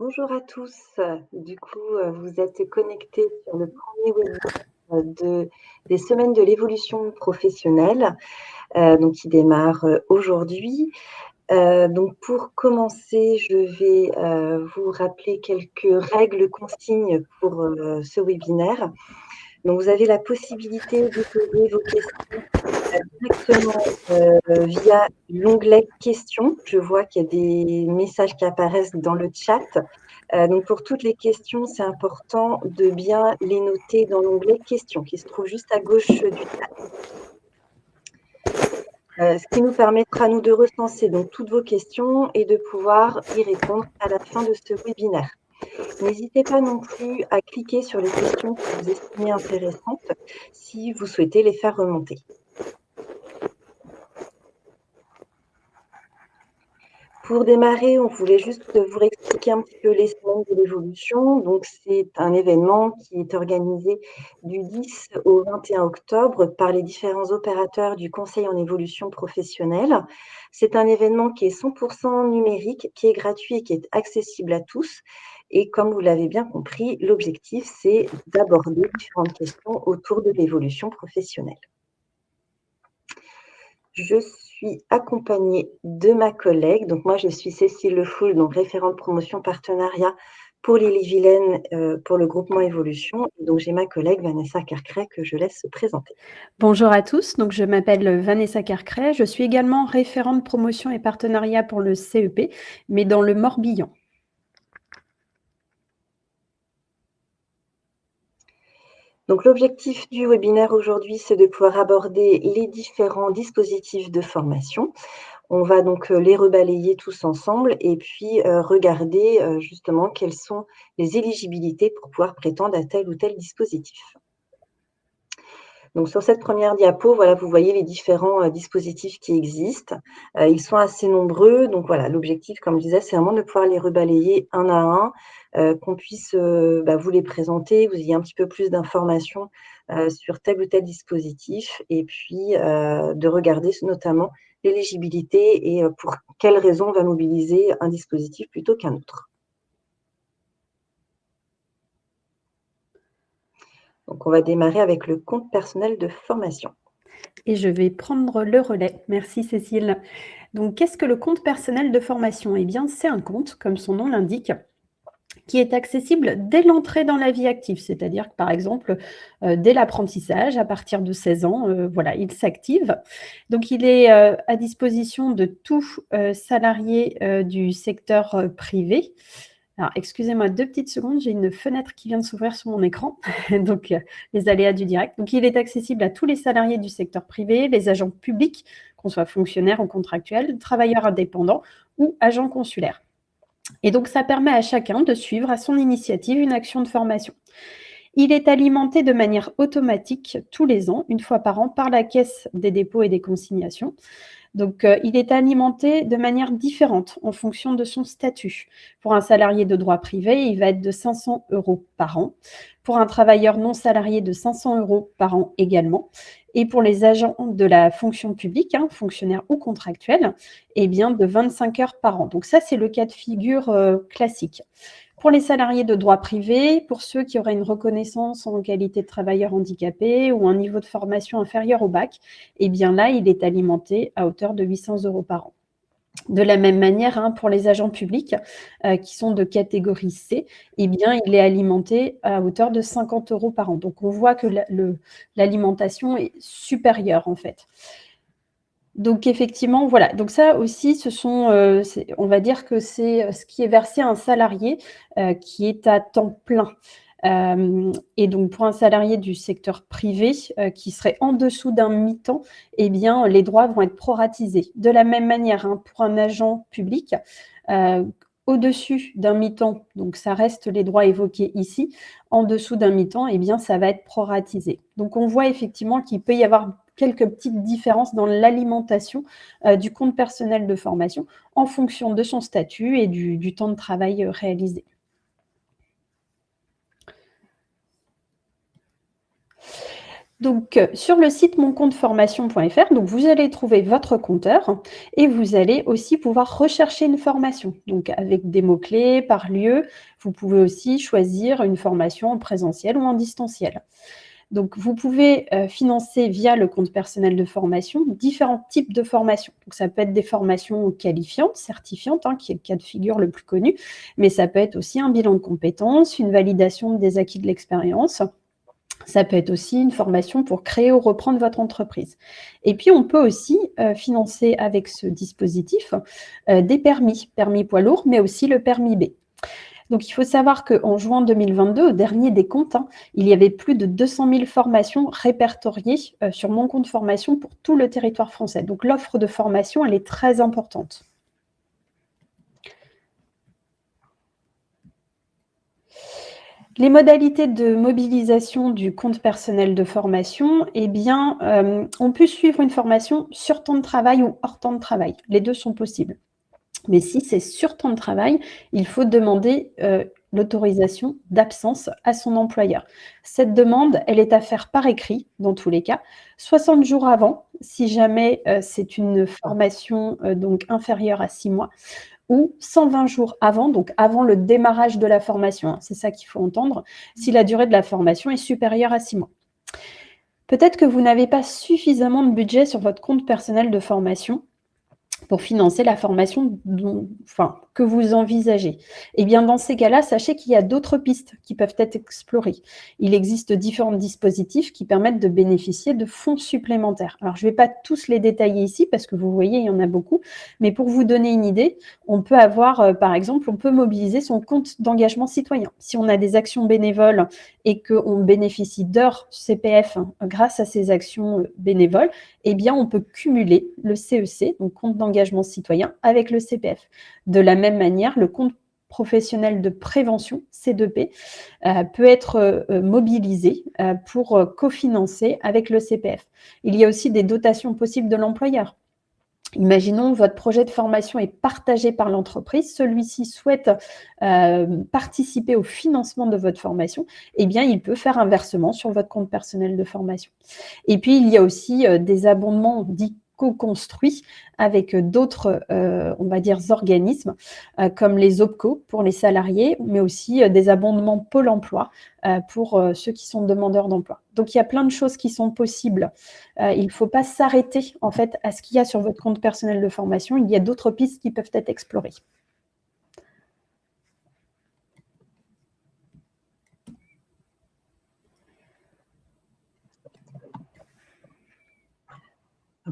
Bonjour à tous. Vous êtes connectés sur le premier webinaire des semaines de l'évolution professionnelle, qui démarre aujourd'hui. Pour commencer, je vais vous rappeler quelques règles consignes pour ce webinaire. Donc, vous avez la possibilité de poser vos questions directement via l'onglet questions. Je vois qu'il y a des messages qui apparaissent dans le chat. Donc, pour toutes les questions, c'est important de bien les noter dans l'onglet questions qui se trouve juste à gauche du chat. Ce qui nous permettra, nous, de recenser donc toutes vos questions et de pouvoir y répondre à la fin de ce webinaire. N'hésitez pas non plus à cliquer sur les questions que vous estimez intéressantes si vous souhaitez les faire remonter. Pour démarrer, on voulait juste vous expliquer un petit peu les semaines de l'évolution. Donc, c'est un événement qui est organisé du 10 au 21 octobre par les différents opérateurs du Conseil en évolution professionnelle. C'est un événement qui est 100% numérique, qui est gratuit et qui est accessible à tous. Et comme vous l'avez bien compris, l'objectif, c'est d'aborder différentes questions autour de l'évolution professionnelle. Je suis accompagnée de ma collègue. Donc moi, je suis Cécile Le Foul, donc référente promotion partenariat pour l'Ille-et-Vilaine, pour le groupement Évolution. Donc j'ai ma collègue Vanessa Carcret que je laisse se présenter. Bonjour à tous, donc je m'appelle Vanessa Carcret, je suis également référente promotion et partenariat pour le CEP, mais dans le Morbihan. Donc l'objectif du webinaire aujourd'hui, c'est de pouvoir aborder les différents dispositifs de formation. On va donc les rebalayer tous ensemble et puis regarder justement quelles sont les éligibilités pour pouvoir prétendre à tel ou tel dispositif. Donc, sur cette première diapo, voilà, vous voyez les différents dispositifs qui existent. Ils sont assez nombreux. Donc, voilà, l'objectif, comme je disais, c'est vraiment de pouvoir les rebalayer un à un, qu'on puisse vous les présenter, vous ayez un petit peu plus d'informations sur tel ou tel dispositif et puis de regarder notamment l'éligibilité et pour quelles raisons on va mobiliser un dispositif plutôt qu'un autre. Donc, on va démarrer avec le compte personnel de formation. Et je vais prendre le relais. Merci Cécile. Donc, qu'est-ce que le compte personnel de formation? Eh bien, c'est un compte, comme son nom l'indique, qui est accessible dès l'entrée dans la vie active, c'est-à-dire que, par exemple, dès l'apprentissage, à partir de 16 ans, voilà, il s'active. Donc, il est à disposition de tout salarié du secteur privé. Alors, excusez-moi 2 petites secondes, j'ai une fenêtre qui vient de s'ouvrir sur mon écran, donc les aléas du direct. Donc, il est accessible à tous les salariés du secteur privé, les agents publics, qu'on soit fonctionnaires ou contractuels, travailleurs indépendants ou agents consulaires. Et donc, ça permet à chacun de suivre à son initiative une action de formation. Il est alimenté de manière automatique tous les ans, une fois par an, par la Caisse des dépôts et des consignations. Donc, il est alimenté de manière différente en fonction de son statut. Pour un salarié de droit privé, il va être de 500 € par an. Pour un travailleur non salarié, de 500 € par an également. Et pour les agents de la fonction publique, fonctionnaires ou contractuels, eh bien de 25 heures par an. Donc ça, c'est le cas de figure classique. Pour les salariés de droit privé, pour ceux qui auraient une reconnaissance en qualité de travailleur handicapé ou un niveau de formation inférieur au bac, eh bien là, il est alimenté à hauteur de 800 € par an. De la même manière, pour les agents publics qui sont de catégorie C, eh bien, il est alimenté à hauteur de 50 € par an. Donc, on voit que l'alimentation est supérieure, en fait. Donc effectivement, voilà. Donc ça aussi, ce sont, on va dire que c'est ce qui est versé à un salarié qui est à temps plein. Et donc pour un salarié du secteur privé qui serait en dessous d'un mi-temps, eh bien les droits vont être proratisés. De la même manière, pour un agent public, au-dessus d'un mi-temps, donc ça reste les droits évoqués ici, en dessous d'un mi-temps, eh bien ça va être proratisé. Donc on voit effectivement qu'il peut y avoir quelques petites différences dans l'alimentation du compte personnel de formation en fonction de son statut et du temps de travail réalisé. Donc, sur le site moncompteformation.fr, donc vous allez trouver votre compteur et vous allez aussi pouvoir rechercher une formation. Donc, avec des mots-clés par lieu, vous pouvez aussi choisir une formation en présentiel ou en distanciel. Donc, vous pouvez financer via le compte personnel de formation différents types de formations. Donc, ça peut être des formations qualifiantes, certifiantes, qui est le cas de figure le plus connu, mais ça peut être aussi un bilan de compétences, une validation des acquis de l'expérience. Ça peut être aussi une formation pour créer ou reprendre votre entreprise. Et puis, on peut aussi financer avec ce dispositif des permis poids lourds, mais aussi le permis B. Donc, il faut savoir qu'en juin 2022, au dernier des comptes, il y avait plus de 200 000 formations répertoriées sur mon compte formation pour tout le territoire français. Donc, l'offre de formation, elle est très importante. Les modalités de mobilisation du compte personnel de formation, eh bien, on peut suivre une formation sur temps de travail ou hors temps de travail. Les deux sont possibles. Mais si c'est sur temps de travail, il faut demander l'autorisation d'absence à son employeur. Cette demande, elle est à faire par écrit, dans tous les cas, 60 jours avant, si jamais c'est une formation donc inférieure à 6 mois, ou 120 jours avant, donc avant le démarrage de la formation. C'est ça qu'il faut entendre, si la durée de la formation est supérieure à 6 mois. Peut-être que vous n'avez pas suffisamment de budget sur votre compte personnel de formation pour financer la formation que vous envisagez. Eh bien, dans ces cas-là, sachez qu'il y a d'autres pistes qui peuvent être explorées. Il existe différents dispositifs qui permettent de bénéficier de fonds supplémentaires. Alors, je ne vais pas tous les détailler ici parce que vous voyez, il y en a beaucoup, mais pour vous donner une idée, on peut avoir, par exemple, on peut mobiliser son compte d'engagement citoyen. Si on a des actions bénévoles et qu'on bénéficie d'heures CPF grâce à ces actions bénévoles, eh bien, on peut cumuler le CEC, donc compte d'engagement citoyen, avec le CPF. De la même manière, le compte professionnel de prévention, C2P, peut être mobilisé pour cofinancer avec le CPF. Il y a aussi des dotations possibles de l'employeur. Imaginons votre projet de formation est partagé par l'entreprise, celui-ci souhaite participer au financement de votre formation, eh bien, il peut faire un versement sur votre compte personnel de formation. Et puis, il y a aussi des abondements dits co-construits avec d'autres, on va dire, organismes, comme les OPCO pour les salariés, mais aussi des abondements Pôle emploi pour ceux qui sont demandeurs d'emploi. Donc, il y a plein de choses qui sont possibles. Il ne faut pas s'arrêter, en fait, à ce qu'il y a sur votre compte personnel de formation. Il y a d'autres pistes qui peuvent être explorées.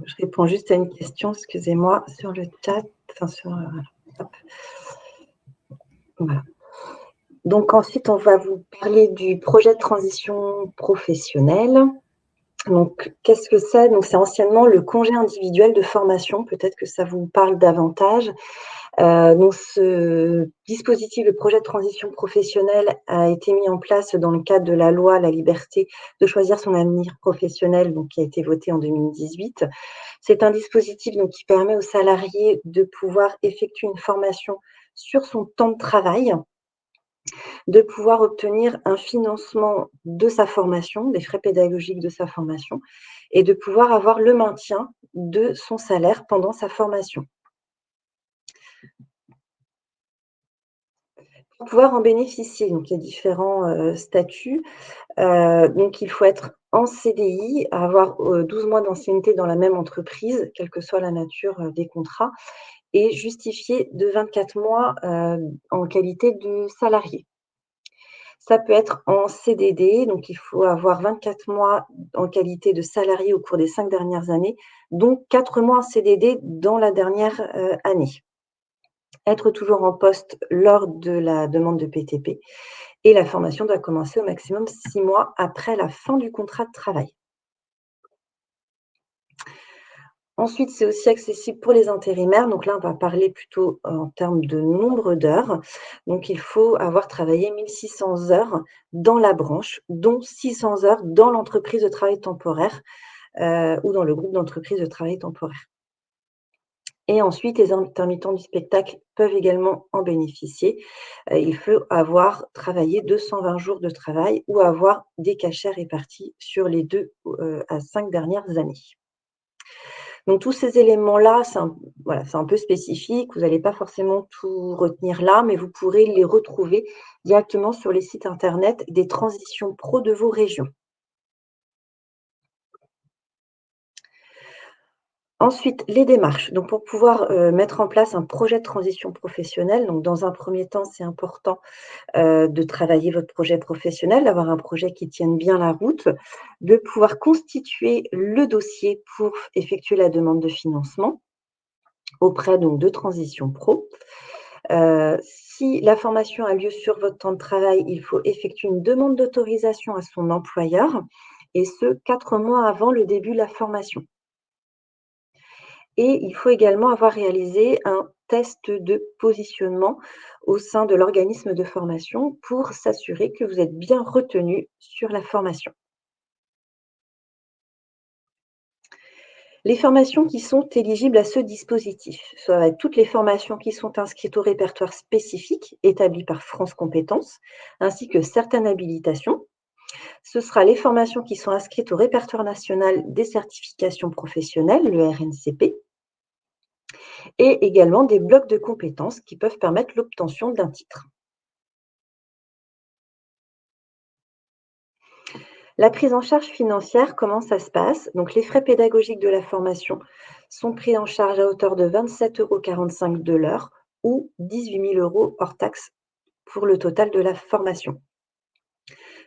Je réponds juste à une question, excusez-moi, sur le chat. Voilà. Donc ensuite, on va vous parler du projet de transition professionnelle. Donc, qu'est-ce que c'est? Donc, c'est anciennement le congé individuel de formation. Peut-être que ça vous parle davantage. Donc, ce dispositif, le projet de transition professionnelle, a été mis en place dans le cadre de la loi La liberté de choisir son avenir professionnel, donc qui a été votée en 2018. C'est un dispositif donc, qui permet aux salariés de pouvoir effectuer une formation sur son temps de travail, de pouvoir obtenir un financement de sa formation, des frais pédagogiques de sa formation, et de pouvoir avoir le maintien de son salaire pendant sa formation. Pour pouvoir en bénéficier, donc il y a différents statuts. Donc il faut être en CDI, avoir 12 mois d'ancienneté dans la même entreprise, quelle que soit la nature des contrats, et justifier de 24 mois en qualité de salarié. Ça peut être en CDD, donc il faut avoir 24 mois en qualité de salarié au cours des 5 dernières années, dont 4 mois en CDD dans la dernière année. Être toujours en poste lors de la demande de PTP et la formation doit commencer au maximum 6 mois après la fin du contrat de travail. Ensuite, c'est aussi accessible pour les intérimaires. Donc là, on va parler plutôt en termes de nombre d'heures. Donc, il faut avoir travaillé 1600 heures dans la branche, dont 600 heures dans l'entreprise de travail temporaire ou dans le groupe d'entreprises de travail temporaire. Et ensuite, les intermittents du spectacle peuvent également en bénéficier. Il faut avoir travaillé 220 jours de travail ou avoir des cachets répartis sur les 2 à 5 dernières années. Donc tous ces éléments-là, voilà, c'est un peu spécifique. Vous n'allez pas forcément tout retenir là, mais vous pourrez les retrouver directement sur les sites internet des transitions pro de vos régions. Ensuite, les démarches. Donc pour pouvoir, mettre en place un projet de transition professionnelle, donc dans un premier temps, c'est important, de travailler votre projet professionnel, d'avoir un projet qui tienne bien la route, de pouvoir constituer le dossier pour effectuer la demande de financement auprès donc de Transition Pro. Si la formation a lieu sur votre temps de travail, il faut effectuer une demande d'autorisation à son employeur et ce, 4 mois avant le début de la formation. Et il faut également avoir réalisé un test de positionnement au sein de l'organisme de formation pour s'assurer que vous êtes bien retenu sur la formation. Les formations qui sont éligibles à ce dispositif, ça va être toutes les formations qui sont inscrites au répertoire spécifique établi par France Compétences, ainsi que certaines habilitations. Ce sera les formations qui sont inscrites au répertoire national des certifications professionnelles, le RNCP, et également des blocs de compétences qui peuvent permettre l'obtention d'un titre. La prise en charge financière, comment ça se passe? Donc, les frais pédagogiques de la formation sont pris en charge à hauteur de 27,45 € de l'heure ou 18 000 € hors taxes pour le total de la formation.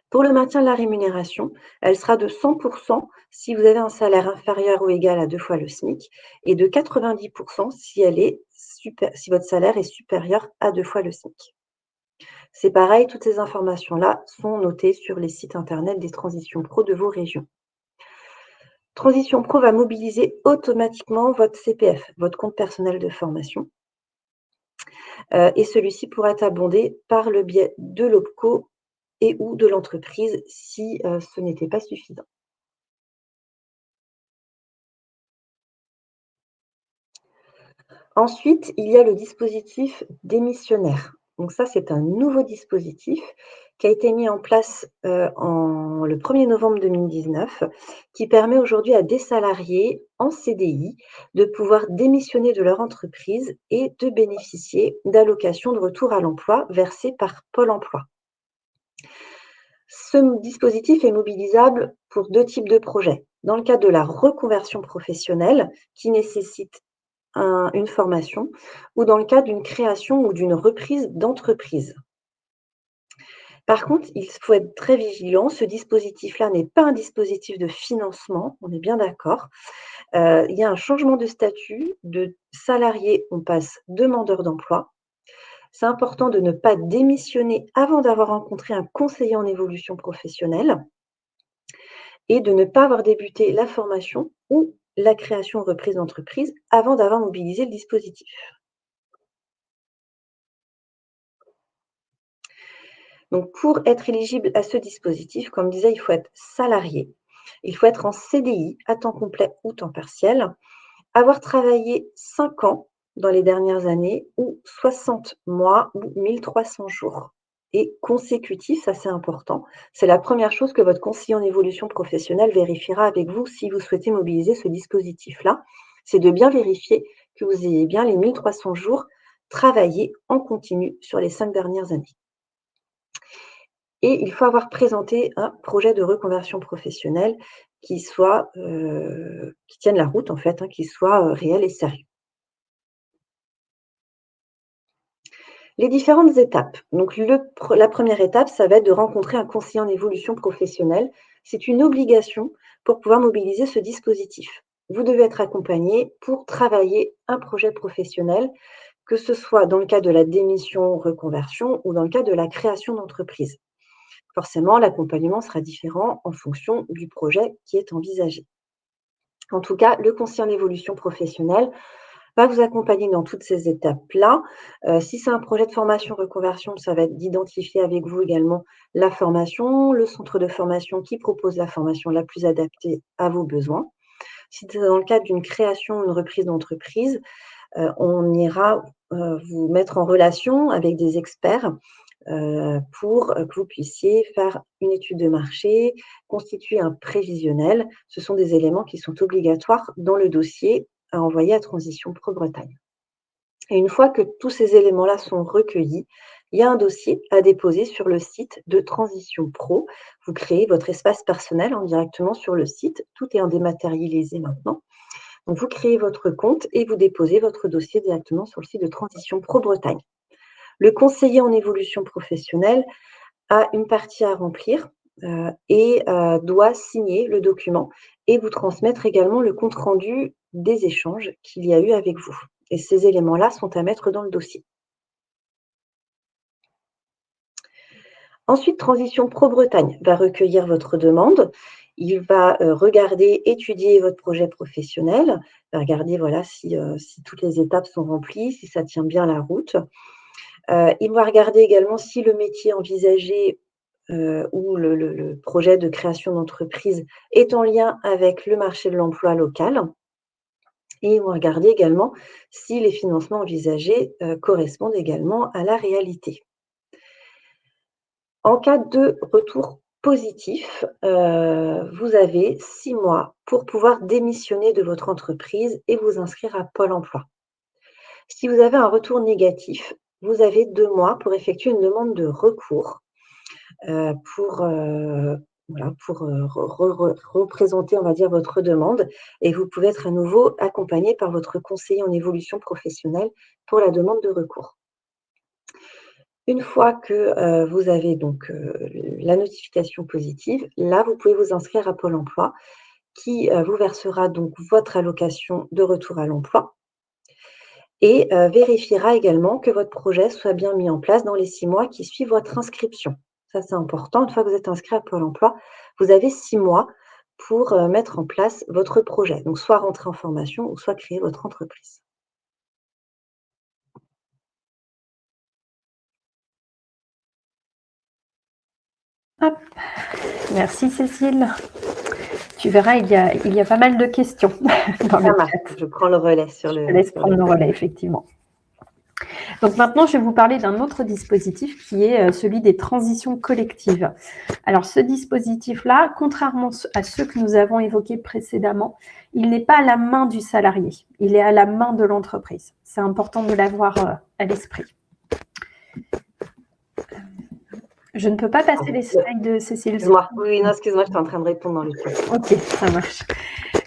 Pour le maintien de la rémunération, elle sera de 100% si vous avez un salaire inférieur ou égal à 2 fois le SMIC et de 90% si votre salaire est supérieur à 2 fois le SMIC. C'est pareil, toutes ces informations-là sont notées sur les sites internet des transitions pro de vos régions. Transition Pro va mobiliser automatiquement votre CPF, votre compte personnel de formation, et celui-ci pourra être abondé par le biais de l'OPCO et ou de l'entreprise si ce n'était pas suffisant. Ensuite, il y a le dispositif démissionnaire. Donc ça, c'est un nouveau dispositif qui a été mis en place le 1er novembre 2019, qui permet aujourd'hui à des salariés en CDI de pouvoir démissionner de leur entreprise et de bénéficier d'allocations de retour à l'emploi versées par Pôle emploi. Ce dispositif est mobilisable pour 2 types de projets. Dans le cadre de la reconversion professionnelle qui nécessite une formation ou dans le cadre d'une création ou d'une reprise d'entreprise. Par contre, il faut être très vigilant, ce dispositif-là n'est pas un dispositif de financement, on est bien d'accord. Il y a un changement de statut, de salarié, on passe demandeur d'emploi. C'est important de ne pas démissionner avant d'avoir rencontré un conseiller en évolution professionnelle et de ne pas avoir débuté la formation ou la création ou reprise d'entreprise avant d'avoir mobilisé le dispositif. Donc, pour être éligible à ce dispositif, comme je disais, il faut être salarié, il faut être en CDI à temps complet ou temps partiel, avoir travaillé 5 ans dans les dernières années ou 60 mois ou 1300 jours. Et consécutif, ça c'est important, c'est la première chose que votre conseiller en évolution professionnelle vérifiera avec vous si vous souhaitez mobiliser ce dispositif-là, c'est de bien vérifier que vous ayez bien les 1300 jours travaillés en continu sur les 5 dernières années. Et il faut avoir présenté un projet de reconversion professionnelle qui soit, qui tienne la route en fait, qui soit, réel et sérieux. Les différentes étapes. Donc la première étape, ça va être de rencontrer un conseiller en évolution professionnelle. C'est une obligation pour pouvoir mobiliser ce dispositif. Vous devez être accompagné pour travailler un projet professionnel, que ce soit dans le cas de la démission, reconversion ou dans le cas de la création d'entreprise. Forcément, l'accompagnement sera différent en fonction du projet qui est envisagé. En tout cas, le conseiller en évolution professionnelle va vous accompagner dans toutes ces étapes-là. Si c'est un projet de formation reconversion, ça va être d'identifier avec vous également la formation, le centre de formation qui propose la formation la plus adaptée à vos besoins. Si c'est dans le cadre d'une création ou une reprise d'entreprise, on ira vous mettre en relation avec des experts pour que vous puissiez faire une étude de marché, constituer un prévisionnel. Ce sont des éléments qui sont obligatoires dans le dossier à envoyer à Transition Pro Bretagne. Et une fois que tous ces éléments-là sont recueillis, il y a un dossier à déposer sur le site de Transition Pro. Vous créez votre espace personnel directement sur le site. Tout est en dématérialisé maintenant. Donc, vous créez votre compte et vous déposez votre dossier directement sur le site de Transition Pro Bretagne. Le conseiller en évolution professionnelle a une partie à remplir et doit signer le document et vous transmettre également le compte-rendu des échanges qu'il y a eu avec vous. Et ces éléments-là sont à mettre dans le dossier. Ensuite, Transition Pro Bretagne va recueillir votre demande. Il va regarder, étudier votre projet professionnel, va regarder si toutes les étapes sont remplies, si ça tient bien la route. Il va regarder également si le métier envisagé ou le projet de création d'entreprise est en lien avec le marché de l'emploi local. Et ils vont regarder également si les financements envisagés correspondent également à la réalité. En cas de retour positif, vous avez 6 mois pour pouvoir démissionner de votre entreprise et vous inscrire à Pôle emploi. Si vous avez un retour négatif, vous avez 2 mois pour effectuer une demande de recours pour représenter, on va dire, votre demande. Et vous pouvez être à nouveau accompagné par votre conseiller en évolution professionnelle pour la demande de recours. Une fois que vous avez donc la notification positive, là, vous pouvez vous inscrire à Pôle emploi qui vous versera donc votre allocation de retour à l'emploi et vérifiera également que votre projet soit bien mis en place dans les 6 mois qui suivent votre inscription. Ça, c'est important. Une fois que vous êtes inscrit à Pôle emploi, vous avez 6 mois pour mettre en place votre projet. Donc, soit rentrer en formation ou soit créer votre entreprise. Hop. Merci Cécile. Tu verras, il y a pas mal de questions dans le chat. Je prends le relais sur le... Je te laisse prendre le relais, effectivement. Donc maintenant, je vais vous parler d'un autre dispositif qui est celui des transitions collectives. Alors ce dispositif-là, contrairement à ceux que nous avons évoqués précédemment, il n'est pas à la main du salarié, il est à la main de l'entreprise. C'est important de l'avoir à l'esprit. Je ne peux pas passer les slides de Cécile. Excuse-moi, excuse-moi, je suis en train de répondre dans le chat. Ok, ça marche.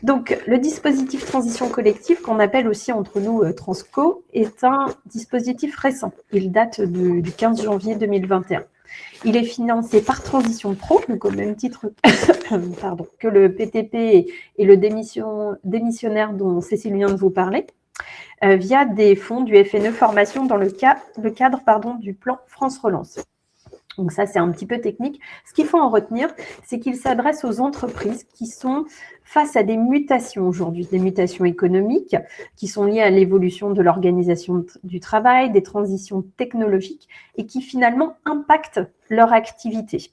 Donc, le dispositif transition collective, qu'on appelle aussi entre nous Transco, est un dispositif récent. Il date du 15 janvier 2021. Il est financé par Transition Pro, donc au même titre que le PTP et le démissionnaire dont Cécile vient de vous parler, via des fonds du FNE Formation dans le cadre du plan France Relance. Donc ça, c'est un petit peu technique. Ce qu'il faut en retenir, c'est qu'il s'adresse aux entreprises qui sont face à des mutations aujourd'hui, des mutations économiques qui sont liées à l'évolution de l'organisation du travail, des transitions technologiques et qui finalement impactent leur activité.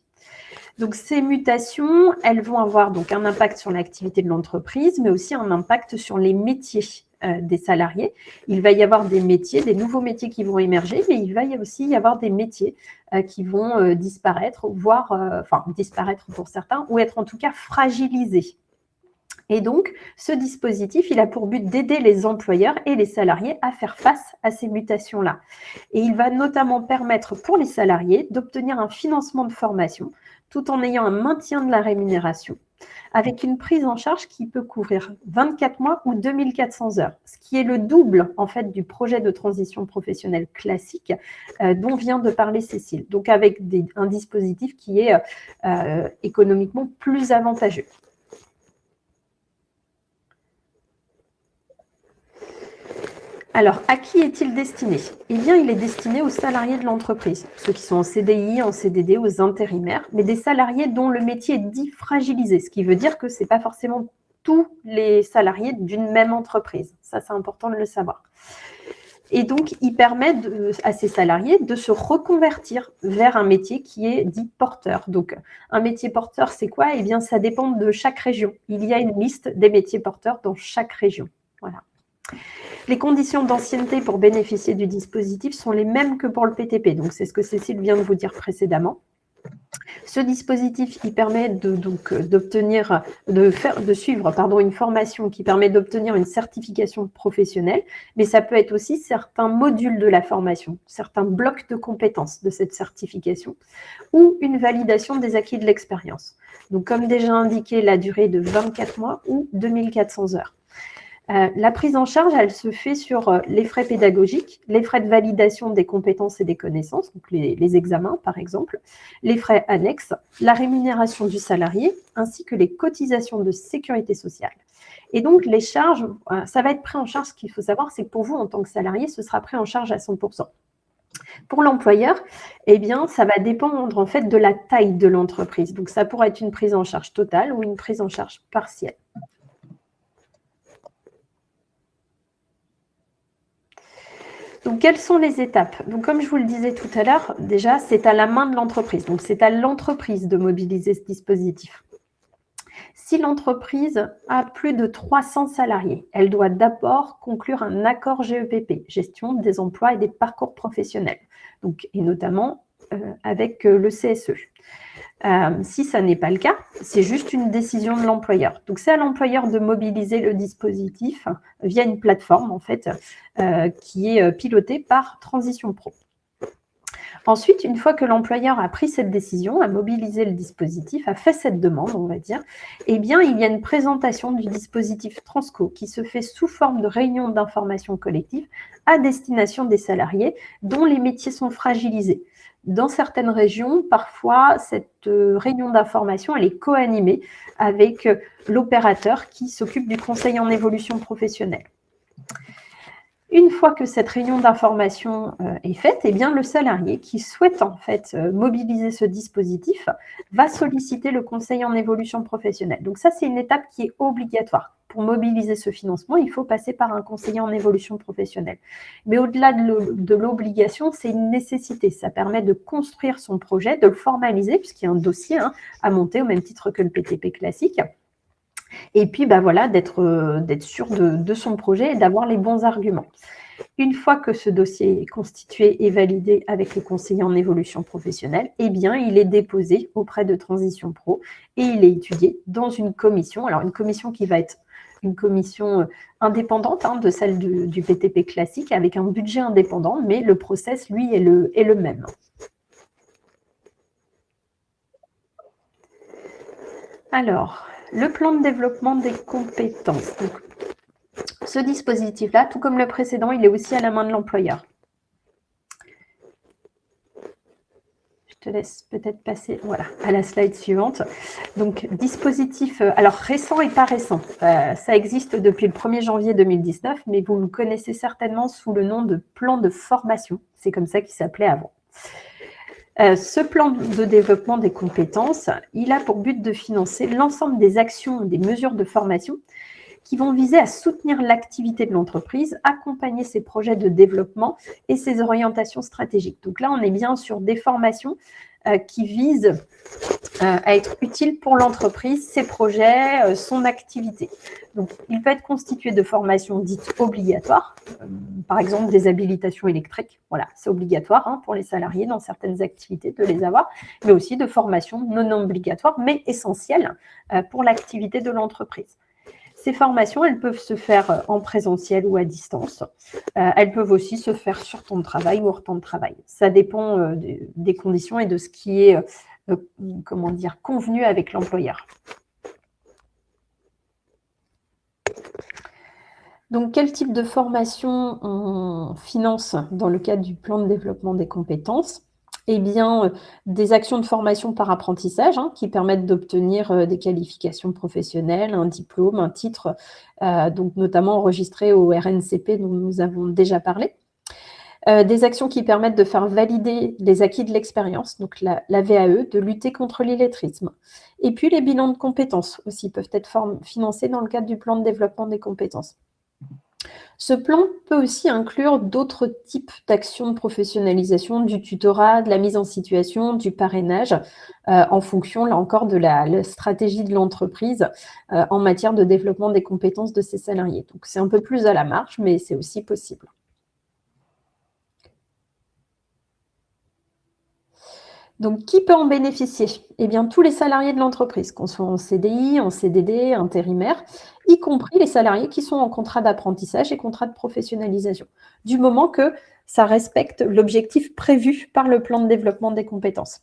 Donc ces mutations, elles vont avoir donc un impact sur l'activité de l'entreprise, mais aussi un impact sur les métiers des salariés. Il va y avoir des métiers, des nouveaux métiers qui vont émerger, mais il va aussi y avoir des métiers qui vont disparaître, voire disparaître pour certains, ou être en tout cas fragilisés. Et donc, ce dispositif, il a pour but d'aider les employeurs et les salariés à faire face à ces mutations-là. Et il va notamment permettre pour les salariés d'obtenir un financement de formation tout en ayant un maintien de la rémunération, avec une prise en charge qui peut couvrir 24 mois ou 2400 heures, ce qui est le double en fait du projet de transition professionnelle classique dont vient de parler Cécile. Donc avec un dispositif qui est économiquement plus avantageux. Alors, à qui est-il destiné? Eh bien, il est destiné aux salariés de l'entreprise, ceux qui sont en CDI, en CDD, aux intérimaires, mais des salariés dont le métier est dit fragilisé, ce qui veut dire que ce n'est pas forcément tous les salariés d'une même entreprise. Ça, c'est important de le savoir. Et donc, il permet à ces salariés de se reconvertir vers un métier qui est dit porteur. Donc, un métier porteur, c'est quoi? Eh bien, ça dépend de chaque région. Il y a une liste des métiers porteurs dans chaque région. Voilà. Les conditions d'ancienneté pour bénéficier du dispositif sont les mêmes que pour le PTP. Donc, c'est ce que Cécile vient de vous dire précédemment. Ce dispositif, il permet de suivre une formation qui permet d'obtenir une certification professionnelle, mais ça peut être aussi certains modules de la formation, certains blocs de compétences de cette certification, ou une validation des acquis de l'expérience. Donc, comme déjà indiqué, la durée est de 24 mois ou 2400 heures. La prise en charge, elle se fait sur les frais pédagogiques, les frais de validation des compétences et des connaissances, donc les examens par exemple, les frais annexes, la rémunération du salarié, ainsi que les cotisations de sécurité sociale. Et donc les charges, ça va être pris en charge. Ce qu'il faut savoir, c'est que pour vous, en tant que salarié, ce sera pris en charge à 100%. Pour l'employeur, eh bien, ça va dépendre en fait de la taille de l'entreprise. Donc ça pourrait être une prise en charge totale ou une prise en charge partielle. Donc, quelles sont les étapes? Donc, comme je vous le disais tout à l'heure, déjà, c'est à la main de l'entreprise. Donc, c'est à l'entreprise de mobiliser ce dispositif. Si l'entreprise a plus de 300 salariés, elle doit d'abord conclure un accord GEPP, gestion des emplois et des parcours professionnels, donc, et notamment avec le CSE. Si ça n'est pas le cas, c'est juste une décision de l'employeur. Donc, c'est à l'employeur de mobiliser le dispositif via une plateforme, en fait, qui est pilotée par Transition Pro. Ensuite, une fois que l'employeur a pris cette décision, a mobilisé le dispositif, a fait cette demande, on va dire, eh bien, il y a une présentation du dispositif Transco qui se fait sous forme de réunion d'information collective à destination des salariés dont les métiers sont fragilisés. Dans certaines régions, parfois, cette réunion d'information, elle est co-animée avec l'opérateur qui s'occupe du conseil en évolution professionnelle. Une fois que cette réunion d'information est faite, eh bien, le salarié qui souhaite en fait mobiliser ce dispositif va solliciter le conseil en évolution professionnelle. Donc ça, c'est une étape qui est obligatoire. Pour mobiliser ce financement, il faut passer par un conseiller en évolution professionnelle. Mais au-delà de l'obligation, c'est une nécessité. Ça permet de construire son projet, de le formaliser, puisqu'il y a un dossier à monter au même titre que le PTP classique. Et puis, voilà, d'être sûr de son projet et d'avoir les bons arguments. Une fois que ce dossier est constitué et validé avec le conseiller en évolution professionnelle, eh bien, il est déposé auprès de Transition Pro et il est étudié dans une commission. Alors, une commission qui va être une commission indépendante de celle du PTP classique avec un budget indépendant, mais le process, lui, est le même. Alors, le plan de développement des compétences. Donc, ce dispositif-là, tout comme le précédent, il est aussi à la main de l'employeur. Je te laisse peut-être passer à la slide suivante. Donc, dispositif, alors récent et pas récent. Ça existe depuis le 1er janvier 2019, mais vous le connaissez certainement sous le nom de plan de formation. C'est comme ça qu'il s'appelait avant. Ce plan de développement des compétences, il a pour but de financer l'ensemble des actions, des mesures de formation qui vont viser à soutenir l'activité de l'entreprise, accompagner ses projets de développement et ses orientations stratégiques. Donc là, on est bien sur des formations qui visent à être utiles pour l'entreprise, ses projets, son activité. Donc, il peut être constitué de formations dites obligatoires, par exemple des habilitations électriques. Voilà, c'est obligatoire pour les salariés dans certaines activités de les avoir, mais aussi de formations non obligatoires, mais essentielles pour l'activité de l'entreprise. Ces formations, elles peuvent se faire en présentiel ou à distance. Elles peuvent aussi se faire sur temps de travail ou hors temps de travail. Ça dépend des conditions et de ce qui est convenu avec l'employeur. Donc, quel type de formation on finance dans le cadre du plan de développement des compétences? Eh bien, des actions de formation par apprentissage qui permettent d'obtenir des qualifications professionnelles, un diplôme, un titre, donc notamment enregistré au RNCP dont nous avons déjà parlé. Des actions qui permettent de faire valider les acquis de l'expérience, donc la VAE, de lutter contre l'illettrisme. Et puis, les bilans de compétences aussi peuvent être financés dans le cadre du plan de développement des compétences. Ce plan peut aussi inclure d'autres types d'actions de professionnalisation, du tutorat, de la mise en situation, du parrainage, en fonction, là encore, de la stratégie de l'entreprise en matière de développement des compétences de ses salariés. Donc, c'est un peu plus à la marge, mais c'est aussi possible. Donc, qui peut en bénéficier? Eh bien, tous les salariés de l'entreprise, qu'on soit en CDI, en CDD, intérimaire, y compris les salariés qui sont en contrat d'apprentissage et contrat de professionnalisation, du moment que ça respecte l'objectif prévu par le plan de développement des compétences.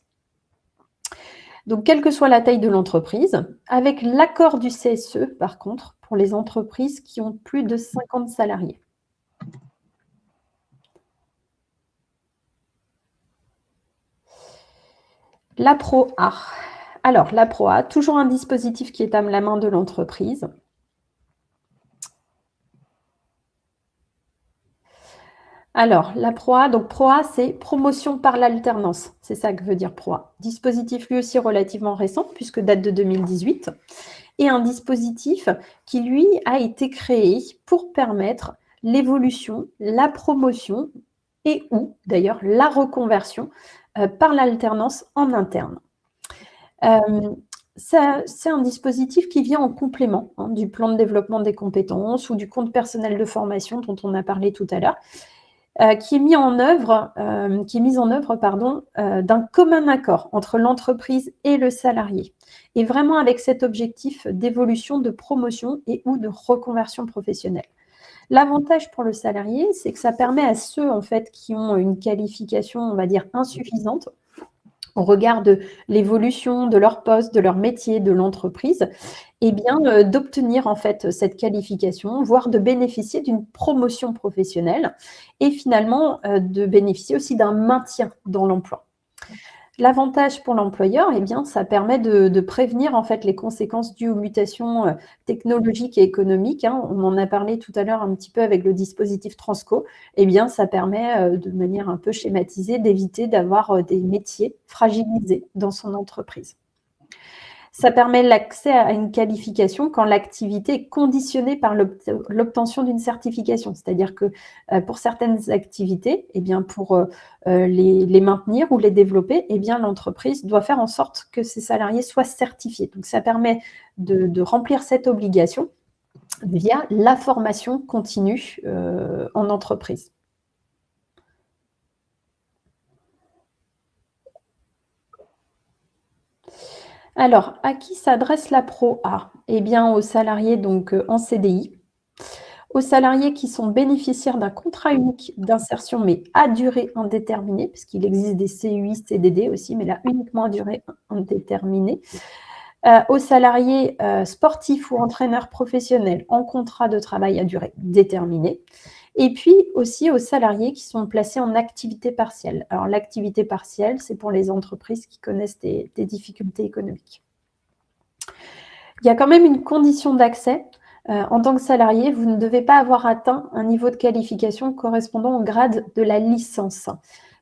Donc, quelle que soit la taille de l'entreprise, avec l'accord du CSE, par contre, pour les entreprises qui ont plus de 50 salariés. La Pro-A. Alors, la Pro-A, toujours un dispositif qui est à la main de l'entreprise. Alors, la Pro-A, donc Pro-A, c'est promotion par l'alternance. C'est ça que veut dire Pro-A. Dispositif lui aussi relativement récent, puisque date de 2018. Et un dispositif qui, lui, a été créé pour permettre l'évolution, la promotion et ou, d'ailleurs, la reconversion par l'alternance en interne. C'est un dispositif qui vient en complément du plan de développement des compétences ou du compte personnel de formation dont on a parlé tout à l'heure, qui est mis en œuvre, d'un commun accord entre l'entreprise et le salarié, et vraiment avec cet objectif d'évolution, de promotion et ou de reconversion professionnelle. L'avantage pour le salarié, c'est que ça permet à ceux en fait qui ont une qualification, on va dire, insuffisante au regard de l'évolution de leur poste, de leur métier, de l'entreprise, eh bien, d'obtenir en fait cette qualification, voire de bénéficier d'une promotion professionnelle et finalement de bénéficier aussi d'un maintien dans l'emploi. L'avantage pour l'employeur, eh bien, ça permet de prévenir en fait les conséquences dues aux mutations technologiques et économiques. On en a parlé tout à l'heure un petit peu avec le dispositif Transco. Eh bien, ça permet de manière un peu schématisée d'éviter d'avoir des métiers fragilisés dans son entreprise. Ça permet l'accès à une qualification quand l'activité est conditionnée par l'obtention d'une certification. C'est-à-dire que pour certaines activités, eh bien pour les maintenir ou les développer, eh bien l'entreprise doit faire en sorte que ses salariés soient certifiés. Donc ça permet de remplir cette obligation via la formation continue en entreprise. Alors, à qui s'adresse la Pro-A? Eh bien, aux salariés donc en CDI, aux salariés qui sont bénéficiaires d'un contrat unique d'insertion, mais à durée indéterminée, puisqu'il existe des CUI, CDD aussi, mais là uniquement à durée indéterminée. Aux salariés sportifs ou entraîneurs professionnels en contrat de travail à durée déterminée. Et puis aussi aux salariés qui sont placés en activité partielle. Alors l'activité partielle, c'est pour les entreprises qui connaissent des difficultés économiques. Il y a quand même une condition d'accès. En tant que salarié, vous ne devez pas avoir atteint un niveau de qualification correspondant au grade de la licence.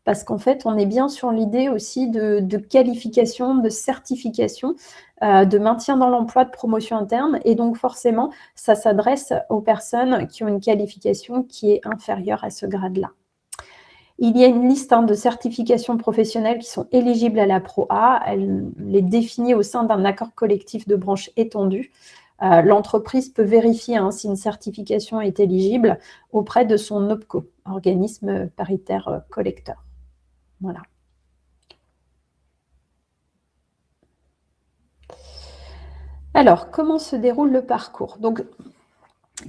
Parce qu'en fait, on est bien sur l'idée aussi de qualification, de certification, de maintien dans l'emploi, de promotion interne. Et donc, forcément, ça s'adresse aux personnes qui ont une qualification qui est inférieure à ce grade-là. Il y a une liste de certifications professionnelles qui sont éligibles à la Pro-A. Elle est définie au sein d'un accord collectif de branche étendu. L'entreprise peut vérifier si une certification est éligible auprès de son OPCO, organisme paritaire collecteur. Voilà. Alors, comment se déroule le parcours? Donc,